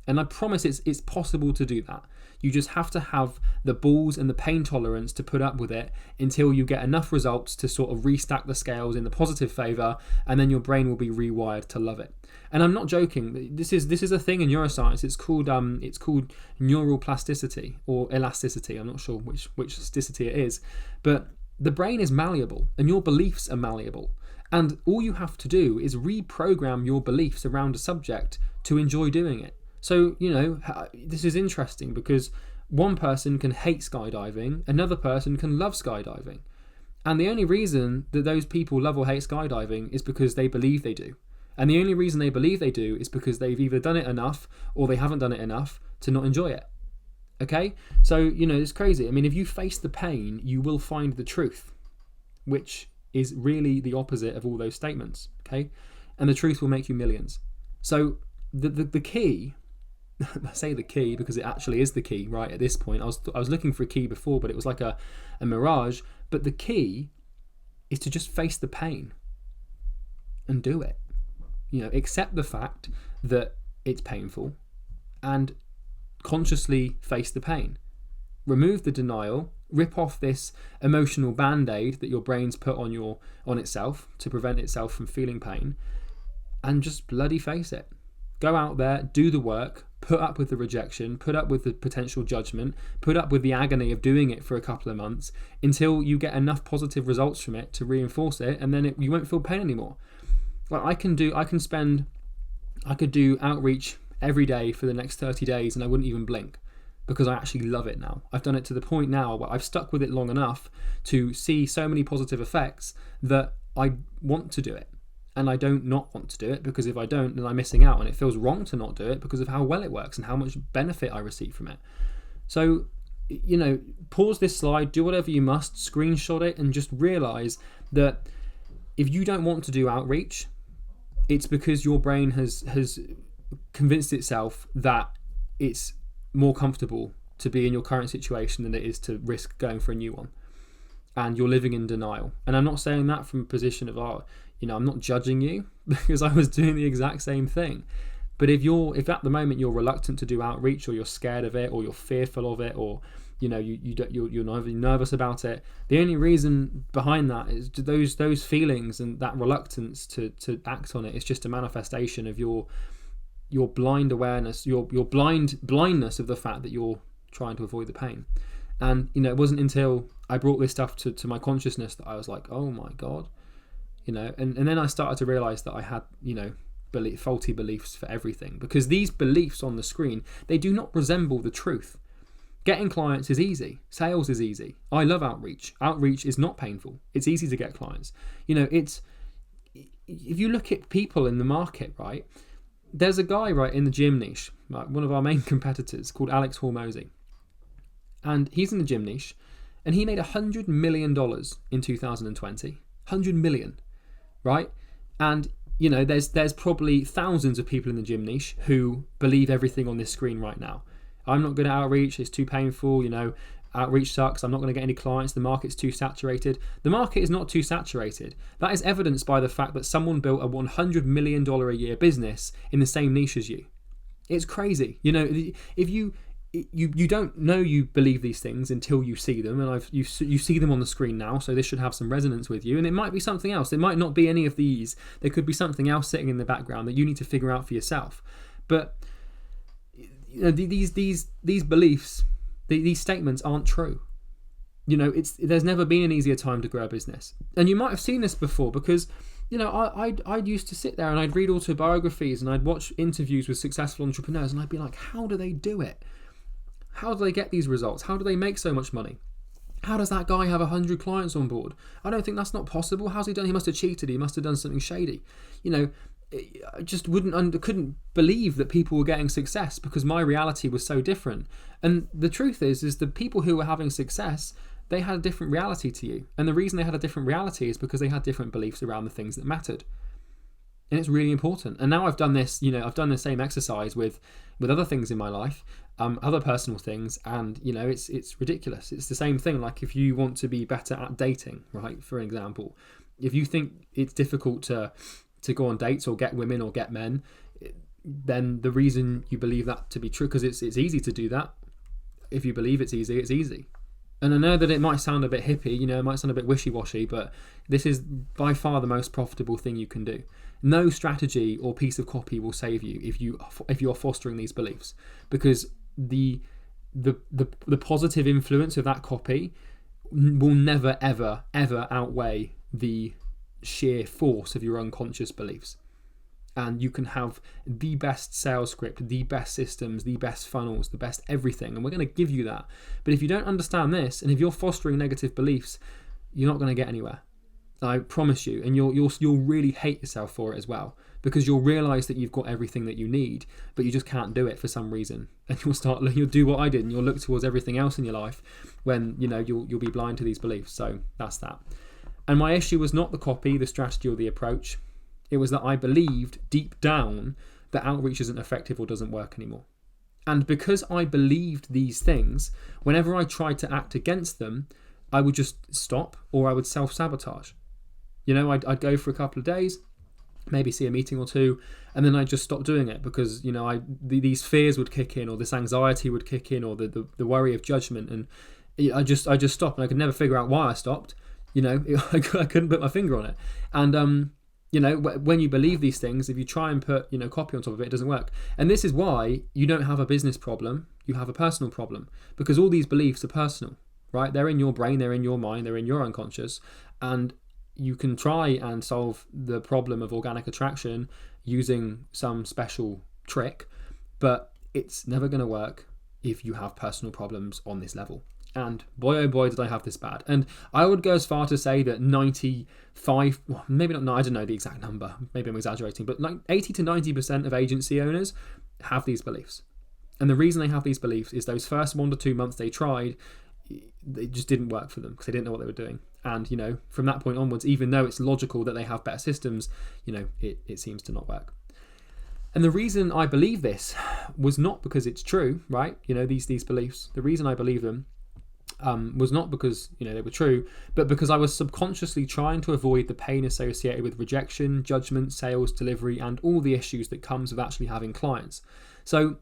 And I promise it's possible to do that. You just have to have the balls and the pain tolerance to put up with it until you get enough results to sort of restack the scales in the positive favour, and then your brain will be rewired to love it. And I'm not joking. This is a thing in neuroscience. It's called neural plasticity or elasticity. I'm not sure which plasticity it is, but the brain is malleable and your beliefs are malleable. And all you have to do is reprogram your beliefs around a subject to enjoy doing it. So, this is interesting because one person can hate skydiving, another person can love skydiving. And the only reason that those people love or hate skydiving is because they believe they do. And the only reason they believe they do is because they've either done it enough or they haven't done it enough to not enjoy it. Okay? So, it's crazy. I mean, if you face the pain, you will find the truth, which is really the opposite of all those statements. Okay? And the truth will make you millions. So the key, I say the key because it actually is the key, right? At this point, I was looking for a key before, but it was like a mirage. But the key is to just face the pain and do it. Accept the fact that it's painful and consciously face the pain. Remove the denial, rip off this emotional band-aid that your brain's put on itself to prevent itself from feeling pain, and just bloody face it. Go out there, do the work, put up with the rejection, put up with the potential judgment, put up with the agony of doing it for a couple of months until you get enough positive results from it to reinforce it, and then you won't feel pain anymore. Like I could do outreach every day for the next 30 days and I wouldn't even blink, because I actually love it now. I've done it to the point now where I've stuck with it long enough to see so many positive effects that I want to do it. And I don't not want to do it, because if I don't, then I'm missing out, and it feels wrong to not do it because of how well it works and how much benefit I receive from it. So, pause this slide, do whatever you must, screenshot it, and just realize that if you don't want to do outreach, it's because your brain has convinced itself that it's more comfortable to be in your current situation than it is to risk going for a new one. And you're living in denial. And I'm not saying that from a position of, I'm not judging you, because I was doing the exact same thing. But if at the moment you're reluctant to do outreach, or you're scared of it, or you're fearful of it, or you're nervous about it, the only reason behind that is those feelings and that reluctance to act on it is just a manifestation of your blind awareness, your blindness of the fact that you're trying to avoid the pain. And it wasn't until I brought this stuff to my consciousness that I was like, oh my God, and then I started to realize that I had faulty beliefs for everything, because these beliefs on the screen, they do not resemble the truth. Getting clients is easy. Sales is easy. I love outreach. Outreach is not painful. It's easy to get clients. If you look at people in the market, right, there's a guy right in the gym niche, like one of our main competitors, called Alex Hormozy. And he's in the gym niche, and he made $100 million in 2020. 100 million, right? And there's probably thousands of people in the gym niche who believe everything on this screen right now. I'm not good at outreach, it's too painful, outreach sucks, I'm not going to get any clients, the market's too saturated. The market is not too saturated. That is evidenced by the fact that someone built a $100 million a year business in the same niche as you. It's crazy. If you don't know you believe these things until you see them, and you see them on the screen now, so this should have some resonance with you. And it might be something else. It might not be any of these. There could be something else sitting in the background that you need to figure out for yourself. But these beliefs, these statements aren't true. There's never been an easier time to grow a business, and you might have seen this before, because I used to sit there and I'd read autobiographies and I'd watch interviews with successful entrepreneurs, and I'd be like, how do they do it? How do they get these results? How do they make so much money? How does that guy have 100 clients on board? I don't think that's not possible. How's he done? He must have cheated. He must have done something shady. I just couldn't believe that people were getting success, because my reality was so different. And the truth is the people who were having success, they had a different reality to you. And the reason they had a different reality is because they had different beliefs around the things that mattered. And it's really important. And now I've done this, I've done the same exercise with other things in my life, other personal things, and it's ridiculous. It's the same thing. Like if you want to be better at dating, right? For example, if you think it's difficult to go on dates or get women or get men, then the reason you believe that to be true, because it's easy to do that. If you believe it's easy, it's easy. And I know that it might sound a bit hippie, it might sound a bit wishy-washy, but this is by far the most profitable thing you can do. No strategy or piece of copy will save you if you are fostering these beliefs, because the positive influence of that copy will never ever outweigh the sheer force of your unconscious beliefs. And you can have the best sales script, the best systems, the best funnels, the best everything, and we're going to give you that. But if you don't understand this, and if you're fostering negative beliefs, you're not going to get anywhere. I promise you, and you'll really hate yourself for it as well, because you'll realize that you've got everything that you need, but you just can't do it for some reason. And you'll do what I did, and you'll look towards everything else in your life when, you'll be blind to these beliefs. So that's that. And my issue was not the copy, the strategy, or the approach. It was that I believed deep down that outreach isn't effective or doesn't work anymore. And because I believed these things, whenever I tried to act against them, I would just stop, or I would self-sabotage. I'd go for a couple of days, maybe see a meeting or two, and then I'd just stop doing it because, these fears would kick in, or this anxiety would kick in, or the worry of judgment. And I just stopped, and I could never figure out why I stopped. I couldn't put my finger on it. And, when you believe these things, if you try and put, copy on top of it, it doesn't work. And this is why you don't have a business problem, you have a personal problem, because all these beliefs are personal, right? They're in your brain, they're in your mind, they're in your unconscious, and you can try and solve the problem of organic attraction using some special trick, but it's never going to work if you have personal problems on this level. And boy, oh boy, did I have this bad. And I would go as far to say that 95, well, maybe not, no, I don't know the exact number, maybe I'm exaggerating, but like 80 to 90% of agency owners have these beliefs. And the reason they have these beliefs is those first 1 to 2 months they tried, it just didn't work for them because they didn't know what they were doing. And, from that point onwards, even though it's logical that they have better systems, it seems to not work. And the reason I believe this was not because it's true, right? These beliefs, the reason I believe them was not because they were true, but because I was subconsciously trying to avoid the pain associated with rejection, judgment, sales, delivery, and all the issues that comes with actually having clients. So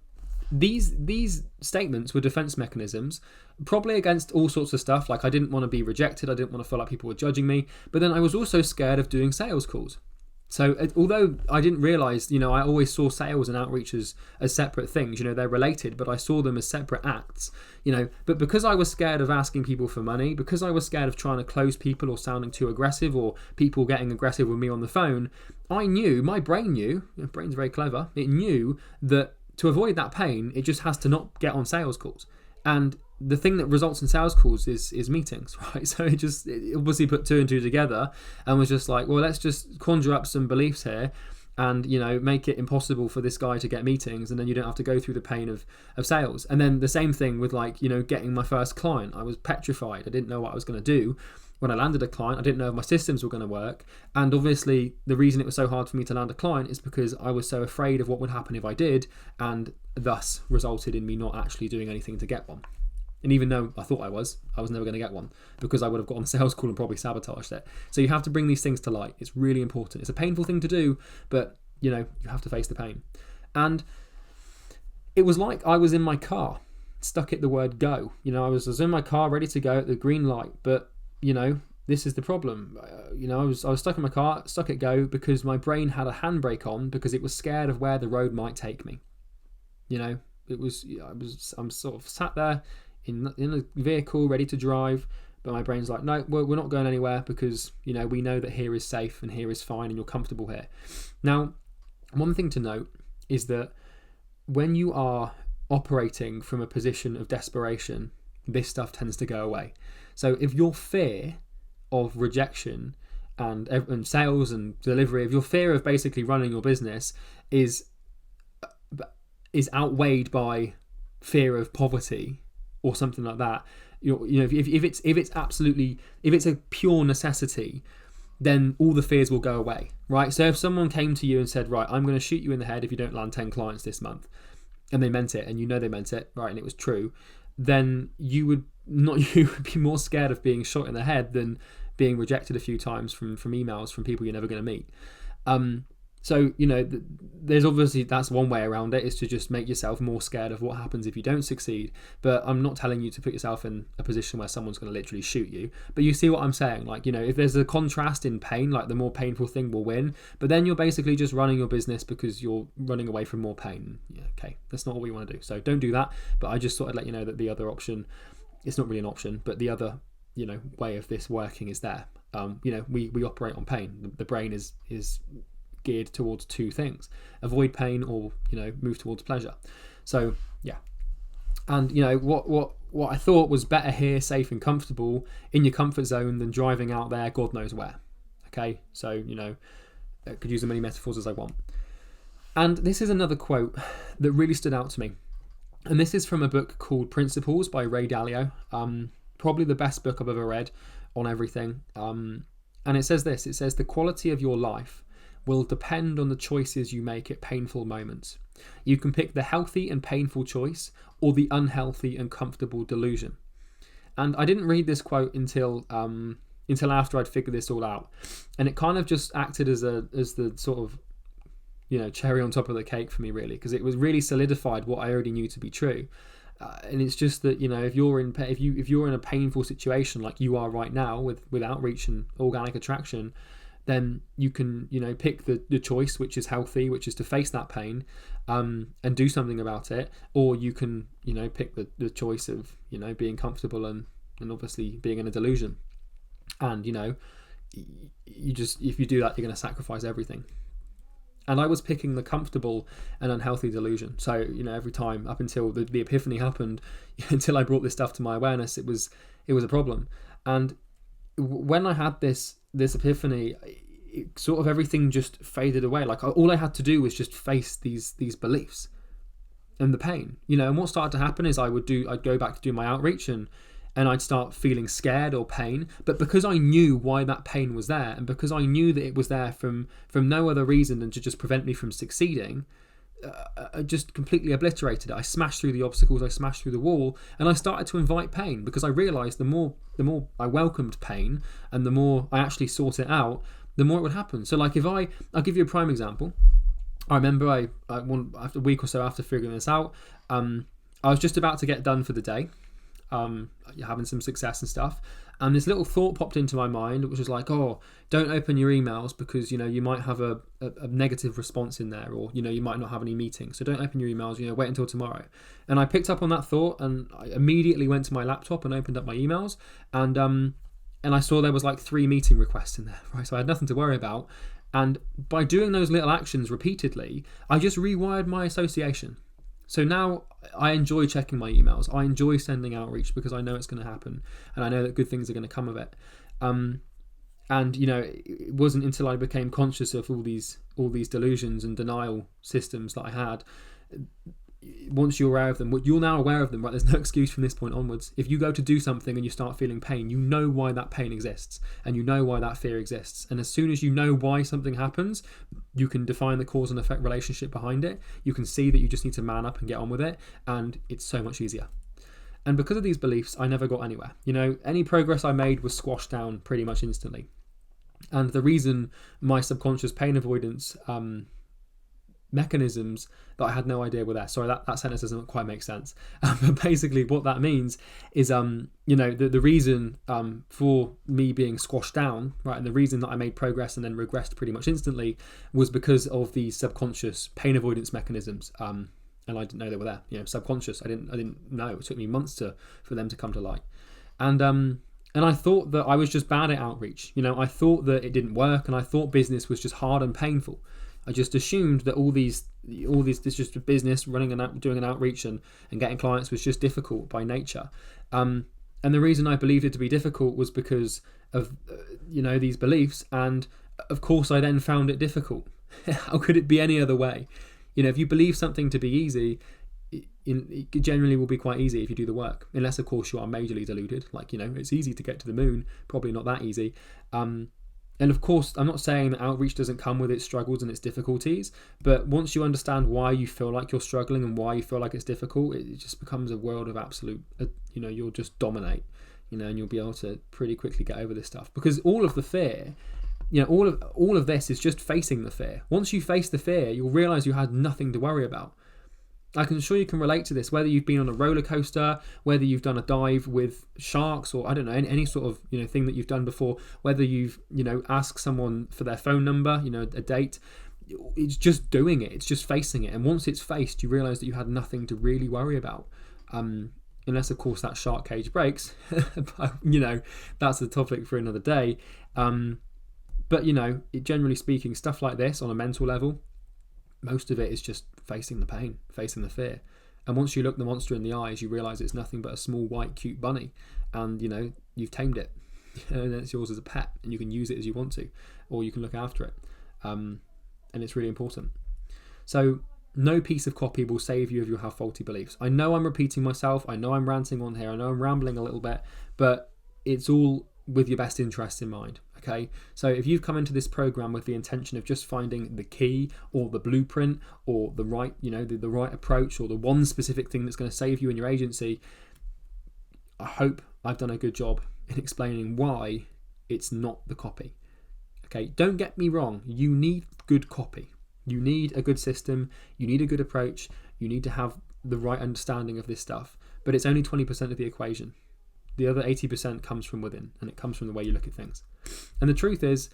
these statements were defense mechanisms, probably against all sorts of stuff. Like I didn't want to be rejected, I didn't want to feel like people were judging me, but then I was also scared of doing sales calls. So although I didn't realize, I always saw sales and outreach as separate things, they're related, but I saw them as separate acts, but because I was scared of asking people for money, because I was scared of trying to close people or sounding too aggressive or people getting aggressive with me on the phone, I knew, my brain knew, brain's very clever, it knew that to avoid that pain, it just has to not get on sales calls. And the thing that results in sales calls is meetings, right? So it obviously put 2 and 2 together and was just like, well, let's just conjure up some beliefs here and, make it impossible for this guy to get meetings, and then you don't have to go through the pain of sales. And then the same thing with getting my first client. I was petrified. I didn't know what I was going to do. When I landed a client, I didn't know if my systems were going to work. And obviously the reason it was so hard for me to land a client is because I was so afraid of what would happen if I did, and thus resulted in me not actually doing anything to get one. And even though I thought I was never going to get one because I would have got on a sales call and probably sabotaged it. So you have to bring these things to light. It's really important. It's a painful thing to do, but you have to face the pain. And it was like I was in my car, stuck at the word go. I was in my car ready to go at the green light, but this is the problem. I was stuck in my car, stuck at go because my brain had a handbrake on because it was scared of where the road might take me. I'm sort of sat there in a vehicle ready to drive, but my brain's like, no, we're not going anywhere because we know that here is safe and here is fine and you're comfortable here. Now, one thing to note is that when you are operating from a position of desperation, this stuff tends to go away. So if your fear of rejection and sales and delivery, if your fear of basically running your business is outweighed by fear of poverty or something like that, if it's a pure necessity, then all the fears will go away, right? So if someone came to you and said, right, I'm going to shoot you in the head if you don't land 10 clients this month, and they meant it, and they meant it, right, and it was true, then you would be more scared of being shot in the head than being rejected a few times from emails from people you're never going to meet. So, there's obviously, that's one way around it, is to just make yourself more scared of what happens if you don't succeed. But I'm not telling you to put yourself in a position where someone's going to literally shoot you. But you see what I'm saying? If there's a contrast in pain, the more painful thing will win. But then you're basically just running your business because you're running away from more pain. Yeah, okay, that's not what we want to do. So don't do that. But I just thought I'd let you know that the other option, it's not really an option, but the other, way of this working is there. We operate on pain. The brain is geared towards 2 things: avoid pain or move towards pleasure. So yeah, and what I thought was better here, safe and comfortable in your comfort zone, than driving out there God knows where. Okay, so I could use as many metaphors as I want. And this is another quote that really stood out to me. And this is from a book called Principles by Ray Dalio. Probably the best book I've ever read on everything. And it says this, it says, the quality of your life will depend on the choices you make at painful moments. You can pick the healthy and painful choice or the unhealthy and comfortable delusion. And I didn't read this quote until after I'd figured this all out. And it kind of just acted as the sort of, cherry on top of the cake for me, really, because it was really solidified what I already knew to be true. And it's just that, if you're in a painful situation like you are right now with outreach and organic attraction, then you can, pick the choice which is healthy, which is to face that pain and do something about it. Or you can, pick the choice of, being comfortable and obviously being in a delusion. And, if you do that, you're going to sacrifice everything. And I was picking the comfortable and unhealthy delusion. So, every time up until the epiphany happened, until I brought this stuff to my awareness, it was a problem. And when I had this epiphany, sort of everything just faded away. Like all I had to do was just face these beliefs and the pain, and what started to happen is I'd go back to do my outreach and I'd start feeling scared or pain. But because I knew why that pain was there, and because I knew that it was there from no other reason than to just prevent me from succeeding, I just completely obliterated it. I smashed through the obstacles, I smashed through the wall, and I started to invite pain, because I realized the more I welcomed pain and the more I actually sought it out, the more it would happen. So like I'll give you a prime example. I remember after a week or so after figuring this out, I was just about to get done for the day, having some success and stuff, and this little thought popped into my mind, which was like, oh, don't open your emails because you might have a negative response in there, or you might not have any meetings, so don't open your emails, wait until tomorrow. And I picked up on that thought, and I immediately went to my laptop and opened up my emails, and I saw there was like 3 meeting requests in there, right? So I had nothing to worry about. And by doing those little actions repeatedly, I just rewired my association. So now I enjoy checking my emails. I enjoy sending outreach because I know it's going to happen, and I know that good things are going to come of it. And it wasn't until I became conscious of all these delusions and denial systems that I had. Once you're aware of them, you're now aware of them, right? There's no excuse from this point onwards. If you go to do something and you start feeling pain, you know why that pain exists, and you know why that fear exists. And as soon as you know why something happens, you can define the cause and effect relationship behind it. You can see that you just need to man up and get on with it, and it's so much easier. And because of these beliefs, I never got anywhere. Any progress I made was squashed down pretty much instantly. And the reason my subconscious pain avoidance mechanisms that I had no idea were there. Sorry, that sentence doesn't quite make sense. But basically what that means is, the reason for me being squashed down, right, and the reason that I made progress and then regressed pretty much instantly was because of the subconscious pain avoidance mechanisms. And I didn't know they were there. Subconscious. I didn't know. It took me months for them to come to light. And I thought that I was just bad at outreach. I thought that it didn't work, and I thought business was just hard and painful. I just assumed that all this just a business running and doing an outreach and getting clients was just difficult by nature. And the reason I believed it to be difficult was because of these beliefs. And of course, I then found it difficult. How could it be any other way? If you believe something to be easy, it generally will be quite easy if you do the work. Unless, of course, you are majorly deluded. Like, it's easy to get to the moon. Probably not that easy. And of course, I'm not saying that outreach doesn't come with its struggles and its difficulties, but once you understand why you feel like you're struggling and why you feel like it's difficult, it just becomes a world of absolute, you'll just dominate, and you'll be able to pretty quickly get over this stuff. Because all of the fear, all of this is just facing the fear. Once you face the fear, you'll realize you had nothing to worry about. I'm sure you can relate to this, whether you've been on a roller coaster, whether you've done a dive with sharks, or I don't know, any sort of thing that you've done before, whether you've asked someone for their phone number, a date. It's just doing it. It's just facing it. And once it's faced, you realize that you had nothing to really worry about. Unless, of course, that shark cage breaks. But, that's the topic for another day. But generally speaking, stuff like this on a mental level, most of it is just facing the pain, facing the fear. And once you look the monster in the eyes, you realize it's nothing but a small, white, cute bunny. And, you've tamed it. And it's yours as a pet, and you can use it as you want to, or you can look after it. and it's really important. So no piece of copy will save you if you have faulty beliefs. I know I'm repeating myself. I know I'm ranting on here. I know I'm rambling a little bit, but it's all with your best interest in mind. Okay, so if you've come into this program with the intention of just finding the key or the blueprint or the right, the right approach or the one specific thing that's going to save you in your agency, I hope I've done a good job in explaining why it's not the copy. Okay, don't get me wrong. You need good copy. You need a good system. You need a good approach. You need to have the right understanding of this stuff. But it's only 20% of the equation. The other 80% comes from within, and it comes from the way you look at things. And the truth is,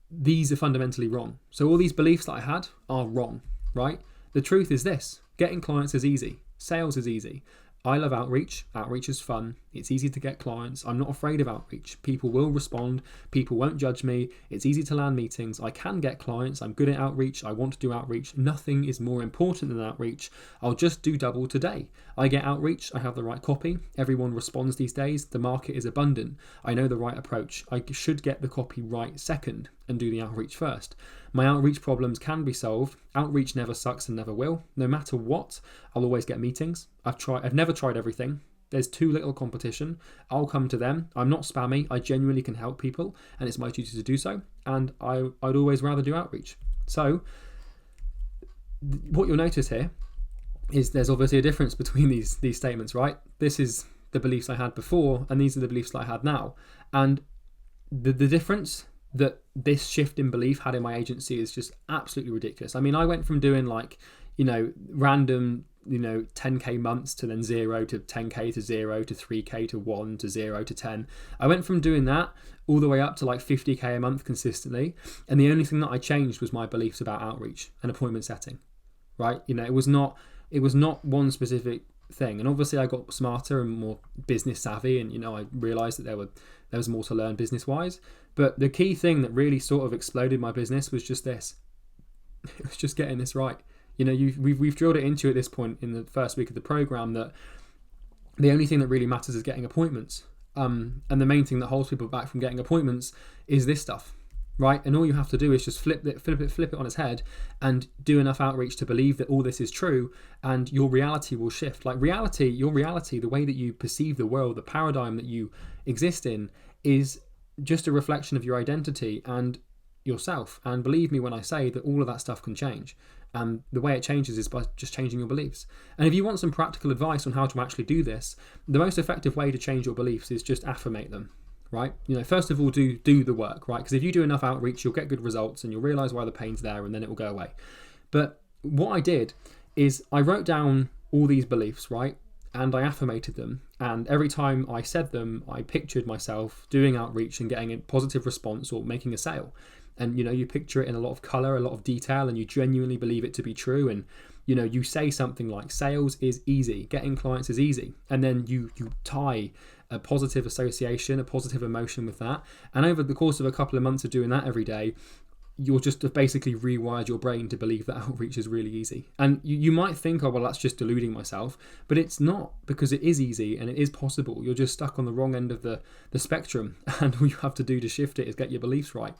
these are fundamentally wrong. So all these beliefs that I had are wrong, right? The truth is this: getting clients is easy. Sales is easy. I love outreach. Outreach is fun. It's easy to get clients. I'm not afraid of outreach. People will respond. People won't judge me. It's easy to land meetings. I can get clients. I'm good at outreach. I want to do outreach. Nothing is more important than outreach. I'll just do double today. I get outreach. I have the right copy. Everyone responds these days. The market is abundant. I know the right approach. I should get the copy right second and do the outreach first. My outreach problems can be solved. Outreach never sucks and never will. No matter what, I'll always get meetings. I've never tried everything. There's too little competition. I'll come to them. I'm not spammy. I genuinely can help people, and it's my duty to do so. And I'd always rather do outreach. So what you'll notice here is there's obviously a difference between these statements, right? This is the beliefs I had before, and these are the beliefs that I had now. And the difference that this shift in belief had in my agency is just absolutely ridiculous. I mean, I went from doing random 10k months to then 0 to 10k to 0 to 3k to 1 to 0 to 10. I went from doing that all the way up to 50k a month consistently, and the only thing that I changed was my beliefs about outreach and appointment setting, right? It was not one specific thing. And obviously I got smarter and more business savvy, and I realized that there was more to learn business wise. But the key thing that really sort of exploded my business was just this. It was just getting this right. We've drilled it into at this point in the first week of the program that the only thing that really matters is getting appointments. And the main thing that holds people back from getting appointments is this stuff, right? And all you have to do is just flip it on its head and do enough outreach to believe that all this is true, and your reality will shift. Your reality, the way that you perceive the world, the paradigm that you exist in, is just a reflection of your identity and yourself. And believe me when I say that all of that stuff can change. And the way it changes is by just changing your beliefs. And if you want some practical advice on how to actually do this, the most effective way to change your beliefs is just affirmate them, right? First of all, do the work, right? Because if you do enough outreach, you'll get good results and you'll realize why the pain's there, and then it will go away. But what I did is I wrote down all these beliefs, right? And I affirmated them. And every time I said them, I pictured myself doing outreach and getting a positive response or making a sale. And you picture it in a lot of color, a lot of detail, and you genuinely believe it to be true. And you say something like, sales is easy, getting clients is easy, and then you tie a positive association, a positive emotion with that. And over the course of a couple of months of doing that every day, you'll just have basically rewired your brain to believe that outreach is really easy. And you might think, oh, well, that's just deluding myself, but it's not, because it is easy and it is possible. You're just stuck on the wrong end of the spectrum, and all you have to do to shift it is get your beliefs right.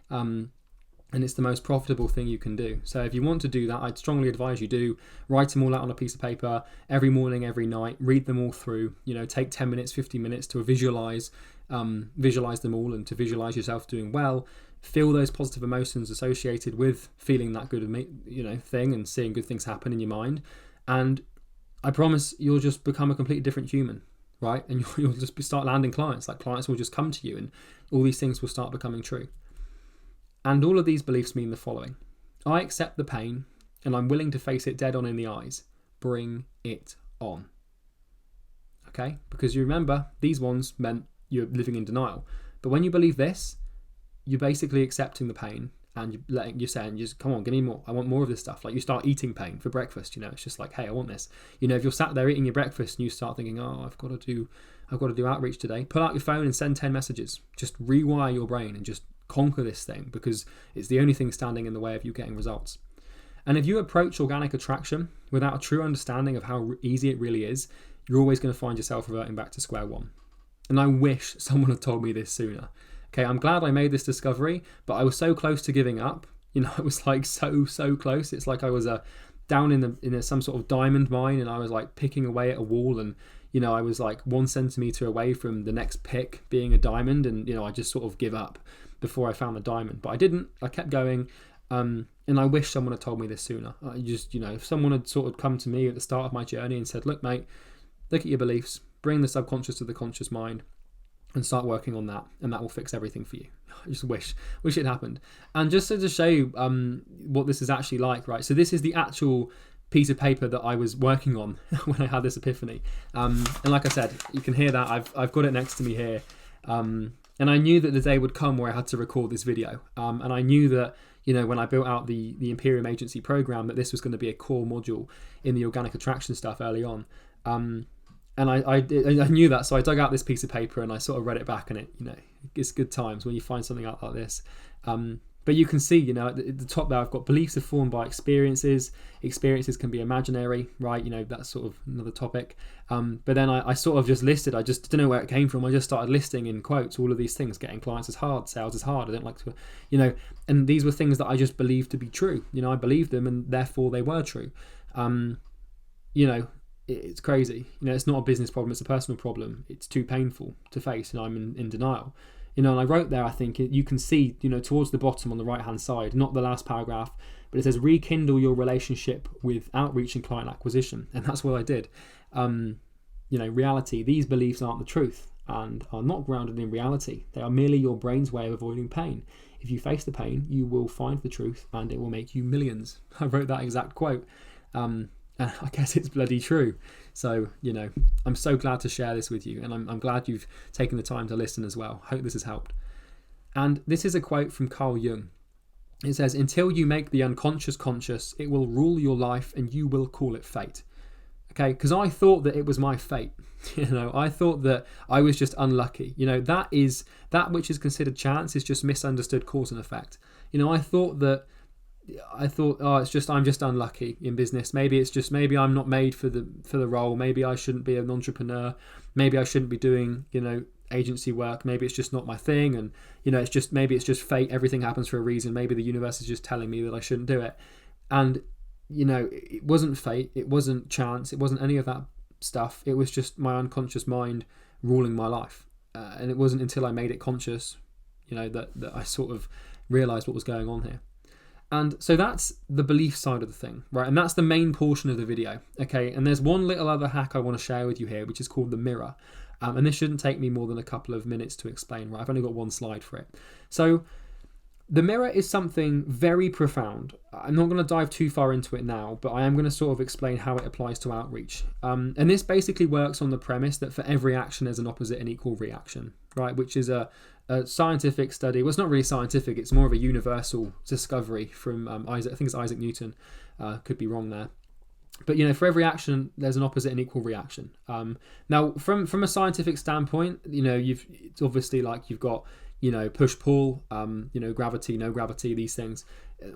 And it's the most profitable thing you can do. So if you want to do that, I'd strongly advise you do write them all out on a piece of paper every morning, every night, read them all through, take 10 minutes, 15 minutes to visualize them all, and to visualize yourself doing well. Feel those positive emotions associated with feeling that good thing and seeing good things happen in your mind. And I promise you'll just become a completely different human, right? And you'll just start landing clients. Clients will just come to you, and all these things will start becoming true. And all of these beliefs mean the following: I accept the pain, and I'm willing to face it dead on in the eyes. Bring it on. Okay? Because you remember, these ones meant you're living in denial. But when you believe this, you're basically accepting the pain, and you're saying, just come on, give me more. I want more of this stuff. You start eating pain for breakfast. It's just like, hey, I want this. If you're sat there eating your breakfast and you start thinking, oh, I've got to do outreach today, pull out your phone and send 10 messages. Just rewire your brain and just conquer this thing, because it's the only thing standing in the way of you getting results. And if you approach organic attraction without a true understanding of how easy it really is, you're always going to find yourself reverting back to square one. And I wish someone had told me this sooner. Okay, I'm glad I made this discovery, but I was so close to giving up. It was like so close. It's like I was down in some sort of diamond mine, and I was like picking away at a wall, and I was like 1 centimeter away from the next pick being a diamond, and I just sort of give up before I found the diamond. But I didn't. I kept going, and I wish someone had told me this sooner. I just, if someone had sort of come to me at the start of my journey and said, look, mate, look at your beliefs, bring the subconscious to the conscious mind, and start working on that, and that will fix everything for you. I just wish it happened. And just to show you what this is actually like, right? So this is the actual piece of paper that I was working on when I had this epiphany. And like I said, you can hear that I've got it next to me here. And I knew that the day would come where I had to record this video. And I knew that when I built out the Imperium Agency program, that this was going to be a core module in the organic attraction stuff early on. And I knew that, so I dug out this piece of paper and I sort of read it back, and it's good times when you find something out like this. But you can see, at the top there, I've got beliefs are formed by experiences. Experiences can be imaginary, right? That's sort of another topic. But then I sort of just listed, I just didn't know where it came from. I just started listing in quotes all of these things. Getting clients is hard, sales is hard. I don't like to, and these were things that I just believed to be true. I believed them, and therefore they were true. It's crazy. It's not a business problem, it's a personal problem. It's too painful to face, and I'm in denial. And I wrote there, I think you can see, towards the bottom on the right hand side, not the last paragraph, but it says rekindle your relationship with outreach and client acquisition. And that's what I did. Reality, these beliefs aren't the truth and are not grounded in reality. They are merely your brain's way of avoiding pain. If you face the pain, you will find the truth and it will make you millions. I wrote that exact quote. And I guess it's bloody true. So, I'm so glad to share this with you, and I'm glad you've taken the time to listen as well. Hope this has helped. And this is a quote from Carl Jung. It says, until you make the unconscious conscious, it will rule your life and you will call it fate. Okay, because I thought that it was my fate. I thought that I was just unlucky. That which is considered chance is just misunderstood cause and effect. I thought, oh, I'm just unlucky in business. Maybe I'm not made for the role. Maybe I shouldn't be an entrepreneur. Maybe I shouldn't be doing, agency work. Maybe it's just not my thing. And, maybe it's just fate. Everything happens for a reason. Maybe the universe is just telling me that I shouldn't do it. And, it wasn't fate. It wasn't chance. It wasn't any of that stuff. It was just my unconscious mind ruling my life. And it wasn't until I made it conscious, that I sort of realized what was going on here. And so that's the belief side of the thing, right? And that's the main portion of the video, okay? And there's one little other hack I want to share with you here, which is called the mirror. And this shouldn't take me more than a couple of minutes to explain, right? I've only got one slide for it. So the mirror is something very profound. I'm not going to dive too far into it now, but I am going to sort of explain how it applies to outreach. And this basically works on the premise that for every action, there's an opposite and equal reaction, right? Which is a scientific study. Well, it's not really scientific. It's more of a universal discovery from Isaac. I think it's Isaac Newton. Could be wrong there. But for every action, there's an opposite and equal reaction. Now, from a scientific standpoint, it's obviously like you've got push pull, gravity, no gravity, these things,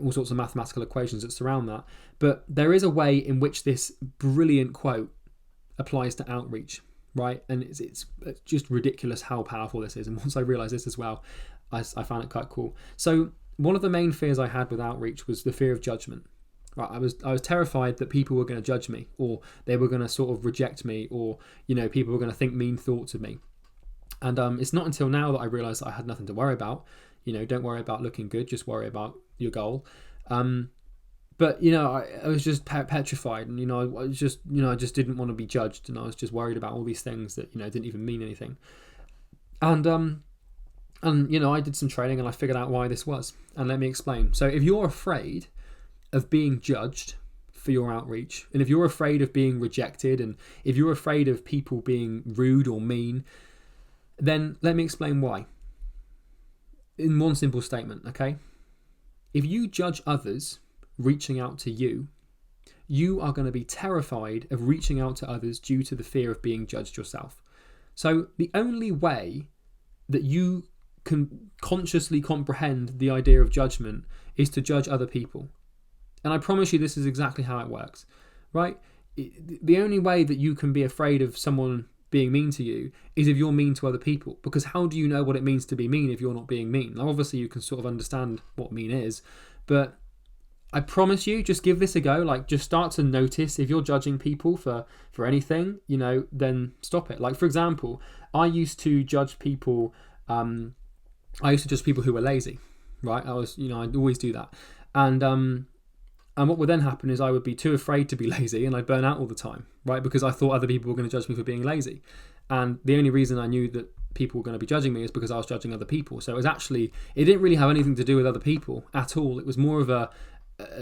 all sorts of mathematical equations that surround that. But there is a way in which this brilliant quote applies to outreach. Right, and it's just ridiculous how powerful this is. And once I realized this as well, I found it quite cool. So one of the main fears I had with outreach was the fear of judgment. Right, I was terrified that people were going to judge me, or they were going to sort of reject me, or people were going to think mean thoughts of me. And it's not until now that I realized that I had nothing to worry about. Don't worry about looking good, just worry about your goal. But I was just petrified, and I just didn't want to be judged, and I was just worried about all these things that didn't even mean anything. And I did some training and I figured out why this was. And let me explain. So if you're afraid of being judged for your outreach, and if you're afraid of being rejected, and if you're afraid of people being rude or mean, then let me explain why. In one simple statement, okay? If you judge others reaching out to you, you are going to be terrified of reaching out to others due to the fear of being judged yourself. So the only way that you can consciously comprehend the idea of judgment is to judge other people. And I promise you this is exactly how it works, right? The only way that you can be afraid of someone being mean to you is if you're mean to other people. Because how do you know what it means to be mean if you're not being mean? Now, obviously, you can sort of understand what mean is, but I promise you, just give this a go. Like, just start to notice if you're judging people for anything, then stop it. Like, for example, I used to judge people. I used to judge people who were lazy, right? I'd always do that, and what would then happen is I would be too afraid to be lazy, and I'd burn out all the time, right? Because I thought other people were going to judge me for being lazy, and the only reason I knew that people were going to be judging me is because I was judging other people. So it didn't really have anything to do with other people at all. It was more of a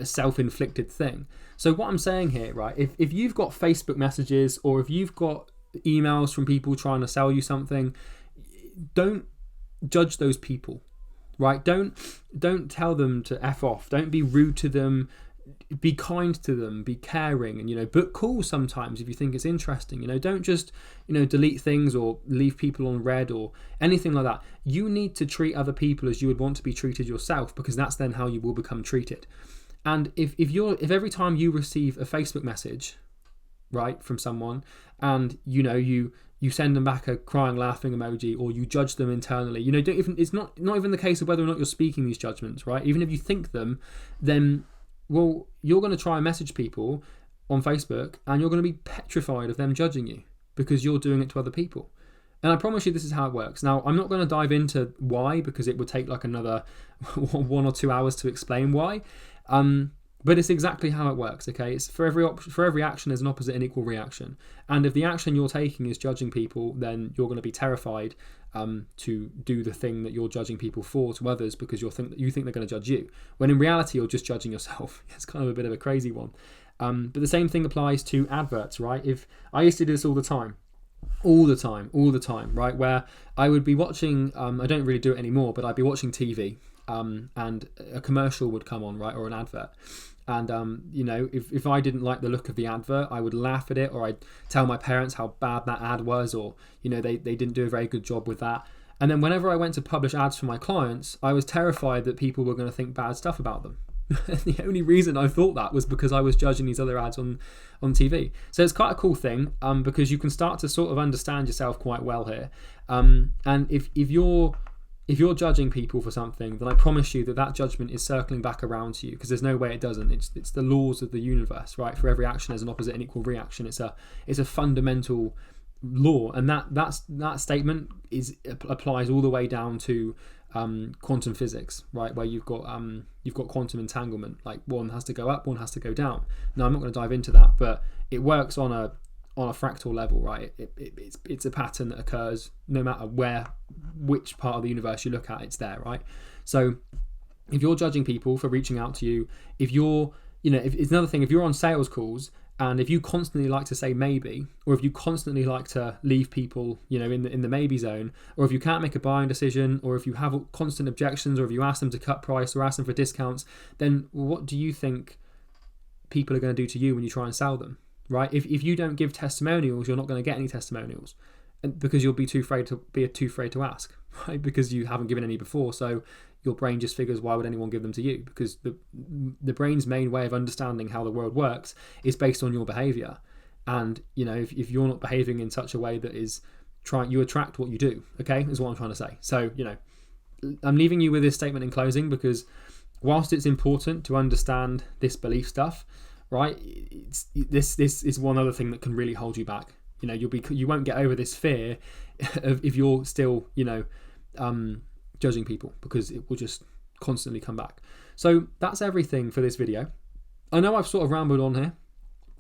self-inflicted thing. So what I'm saying here, right, if you've got Facebook messages or if you've got emails from people trying to sell you something, don't judge those people, right? Don't tell them to F off. Don't be rude to them. Be kind to them, be caring, and book calls sometimes if you think it's interesting. Don't just delete things or leave people on red or anything like that. You need to treat other people as you would want to be treated yourself, because that's then how you will become treated. And if every time you receive a Facebook message, right, from someone, and you send them back a crying, laughing emoji, or you judge them internally, it's not even the case of whether or not you're speaking these judgments, right? Even if you think them, then you're going to try and message people on Facebook, and you're going to be petrified of them judging you because you're doing it to other people. And I promise you, this is how it works. Now, I'm not going to dive into why, because it would take like another 1 or 2 hours to explain why. But it's exactly how it works, okay? It's for every action, there's an opposite and equal reaction. And if the action you're taking is judging people, then you're going to be terrified to do the thing that you're judging people for to others, because you think they're going to judge you, when in reality you're just judging yourself. It's kind of a bit of a crazy one. But the same thing applies to adverts, right? If I used to do this all the time, right? Where I would be watching, I don't really do it anymore, but I'd be watching TV, and a commercial would come on, right, or an advert. And, if I didn't like the look of the advert, I would laugh at it, or I'd tell my parents how bad that ad was, or, they didn't do a very good job with that. And then whenever I went to publish ads for my clients, I was terrified that people were going to think bad stuff about them. The only reason I thought that was because I was judging these other ads on TV. So it's quite a cool thing, because you can start to sort of understand yourself quite well here. And if you're judging people for something, then I promise you that judgment is circling back around to you, because there's no way it doesn't. It's the laws of the universe, right? For every action, there's an opposite and equal reaction. It's a fundamental law, and that statement applies all the way down to quantum physics, right? Where you've got quantum entanglement. Like, one has to go up, one has to go down. Now, I'm not going to dive into that, but it works on a fractal level, right? It's a pattern that occurs no matter which part of the universe you look at. It's there, right? So if you're judging people for reaching out to you, if it's another thing, if you're on sales calls and if you constantly like to say maybe, or if you constantly like to leave people in the maybe zone, or if you can't make a buying decision, or if you have constant objections, or if you ask them to cut price or ask them for discounts, then what do you think people are going to do to you when you try and sell them? Right? If you don't give testimonials, you're not going to get any testimonials, and because you'll be too afraid to ask, right? Because you haven't given any before, so your brain just figures, why would anyone give them to you? Because the brain's main way of understanding how the world works is based on your behavior, and if you're not behaving in such a way that is you attract what you do. Okay, is what I'm trying to say. So I'm leaving you with this statement in closing, because whilst it's important to understand this belief stuff, right, this is one other thing that can really hold you back. You won't get over this fear if you're still judging people, because it will just constantly come back. So that's everything for this video. I know I've sort of rambled on here,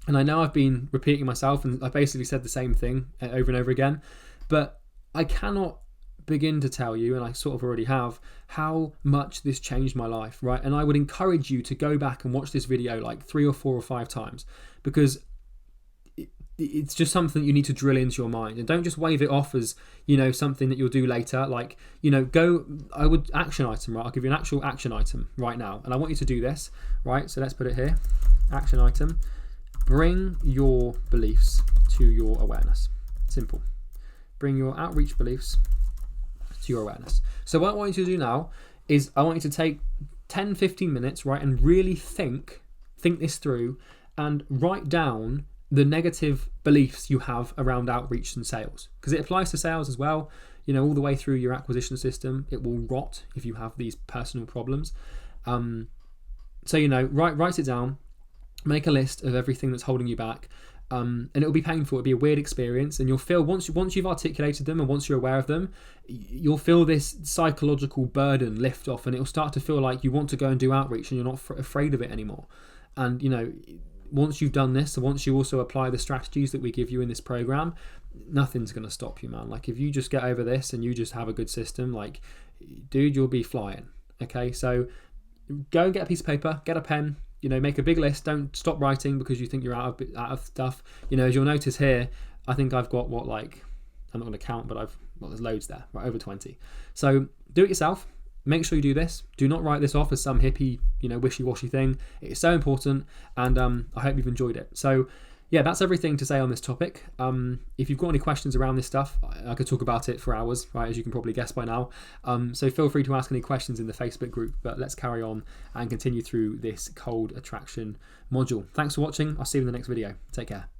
and I know I've been repeating myself, and I basically said the same thing over and over again, but I cannot begin to tell you, and I sort of already have, how much this changed my life, right? And I would encourage you to go back and watch this video like 3 or 4 or 5 times, because it's just something you need to drill into your mind, and don't just wave it off as something that you'll do later. Like, I would action item, right? I'll give you an actual action item right now, and I want you to do this, right? So let's put it here. Action item: bring your beliefs to your awareness. Simple. Bring your outreach beliefs to your awareness. So what I want you to do now is I want you to take 10-15 minutes, right, and really think this through, and write down the negative beliefs you have around outreach and sales, because it applies to sales as well. You know, all the way through your acquisition system, it will rot if you have these personal problems. So, you know, write it down, make a list of everything that's holding you back. And it'll be painful. It'll be a weird experience, and you'll feel once you've articulated them and once you're aware of them, you'll feel this psychological burden lift off, and it'll start to feel like you want to go and do outreach, and you're not afraid of it anymore. And you know, once you've done this, and once you also apply the strategies that we give you in this program, nothing's going to stop you, man. Like, if you just get over this and you just have a good system, like, dude, you'll be flying. Okay, so go and get a piece of paper, get a pen. You know, make a big list. Don't stop writing because you think you're out of stuff. You know, as you'll notice here, I think I've got I'm not going to count, but there's loads there, right, over 20. So do it yourself. Make sure you do this. Do not write this off as some hippie, you know, wishy-washy thing. It's so important, and I hope you've enjoyed it. So yeah, that's everything to say on this topic. If you've got any questions around this stuff, I could talk about it for hours, right, as you can probably guess by now. So feel free to ask any questions in the Facebook group, but let's carry on and continue through this cold attraction module. Thanks for watching. I'll see you in the next video. Take care.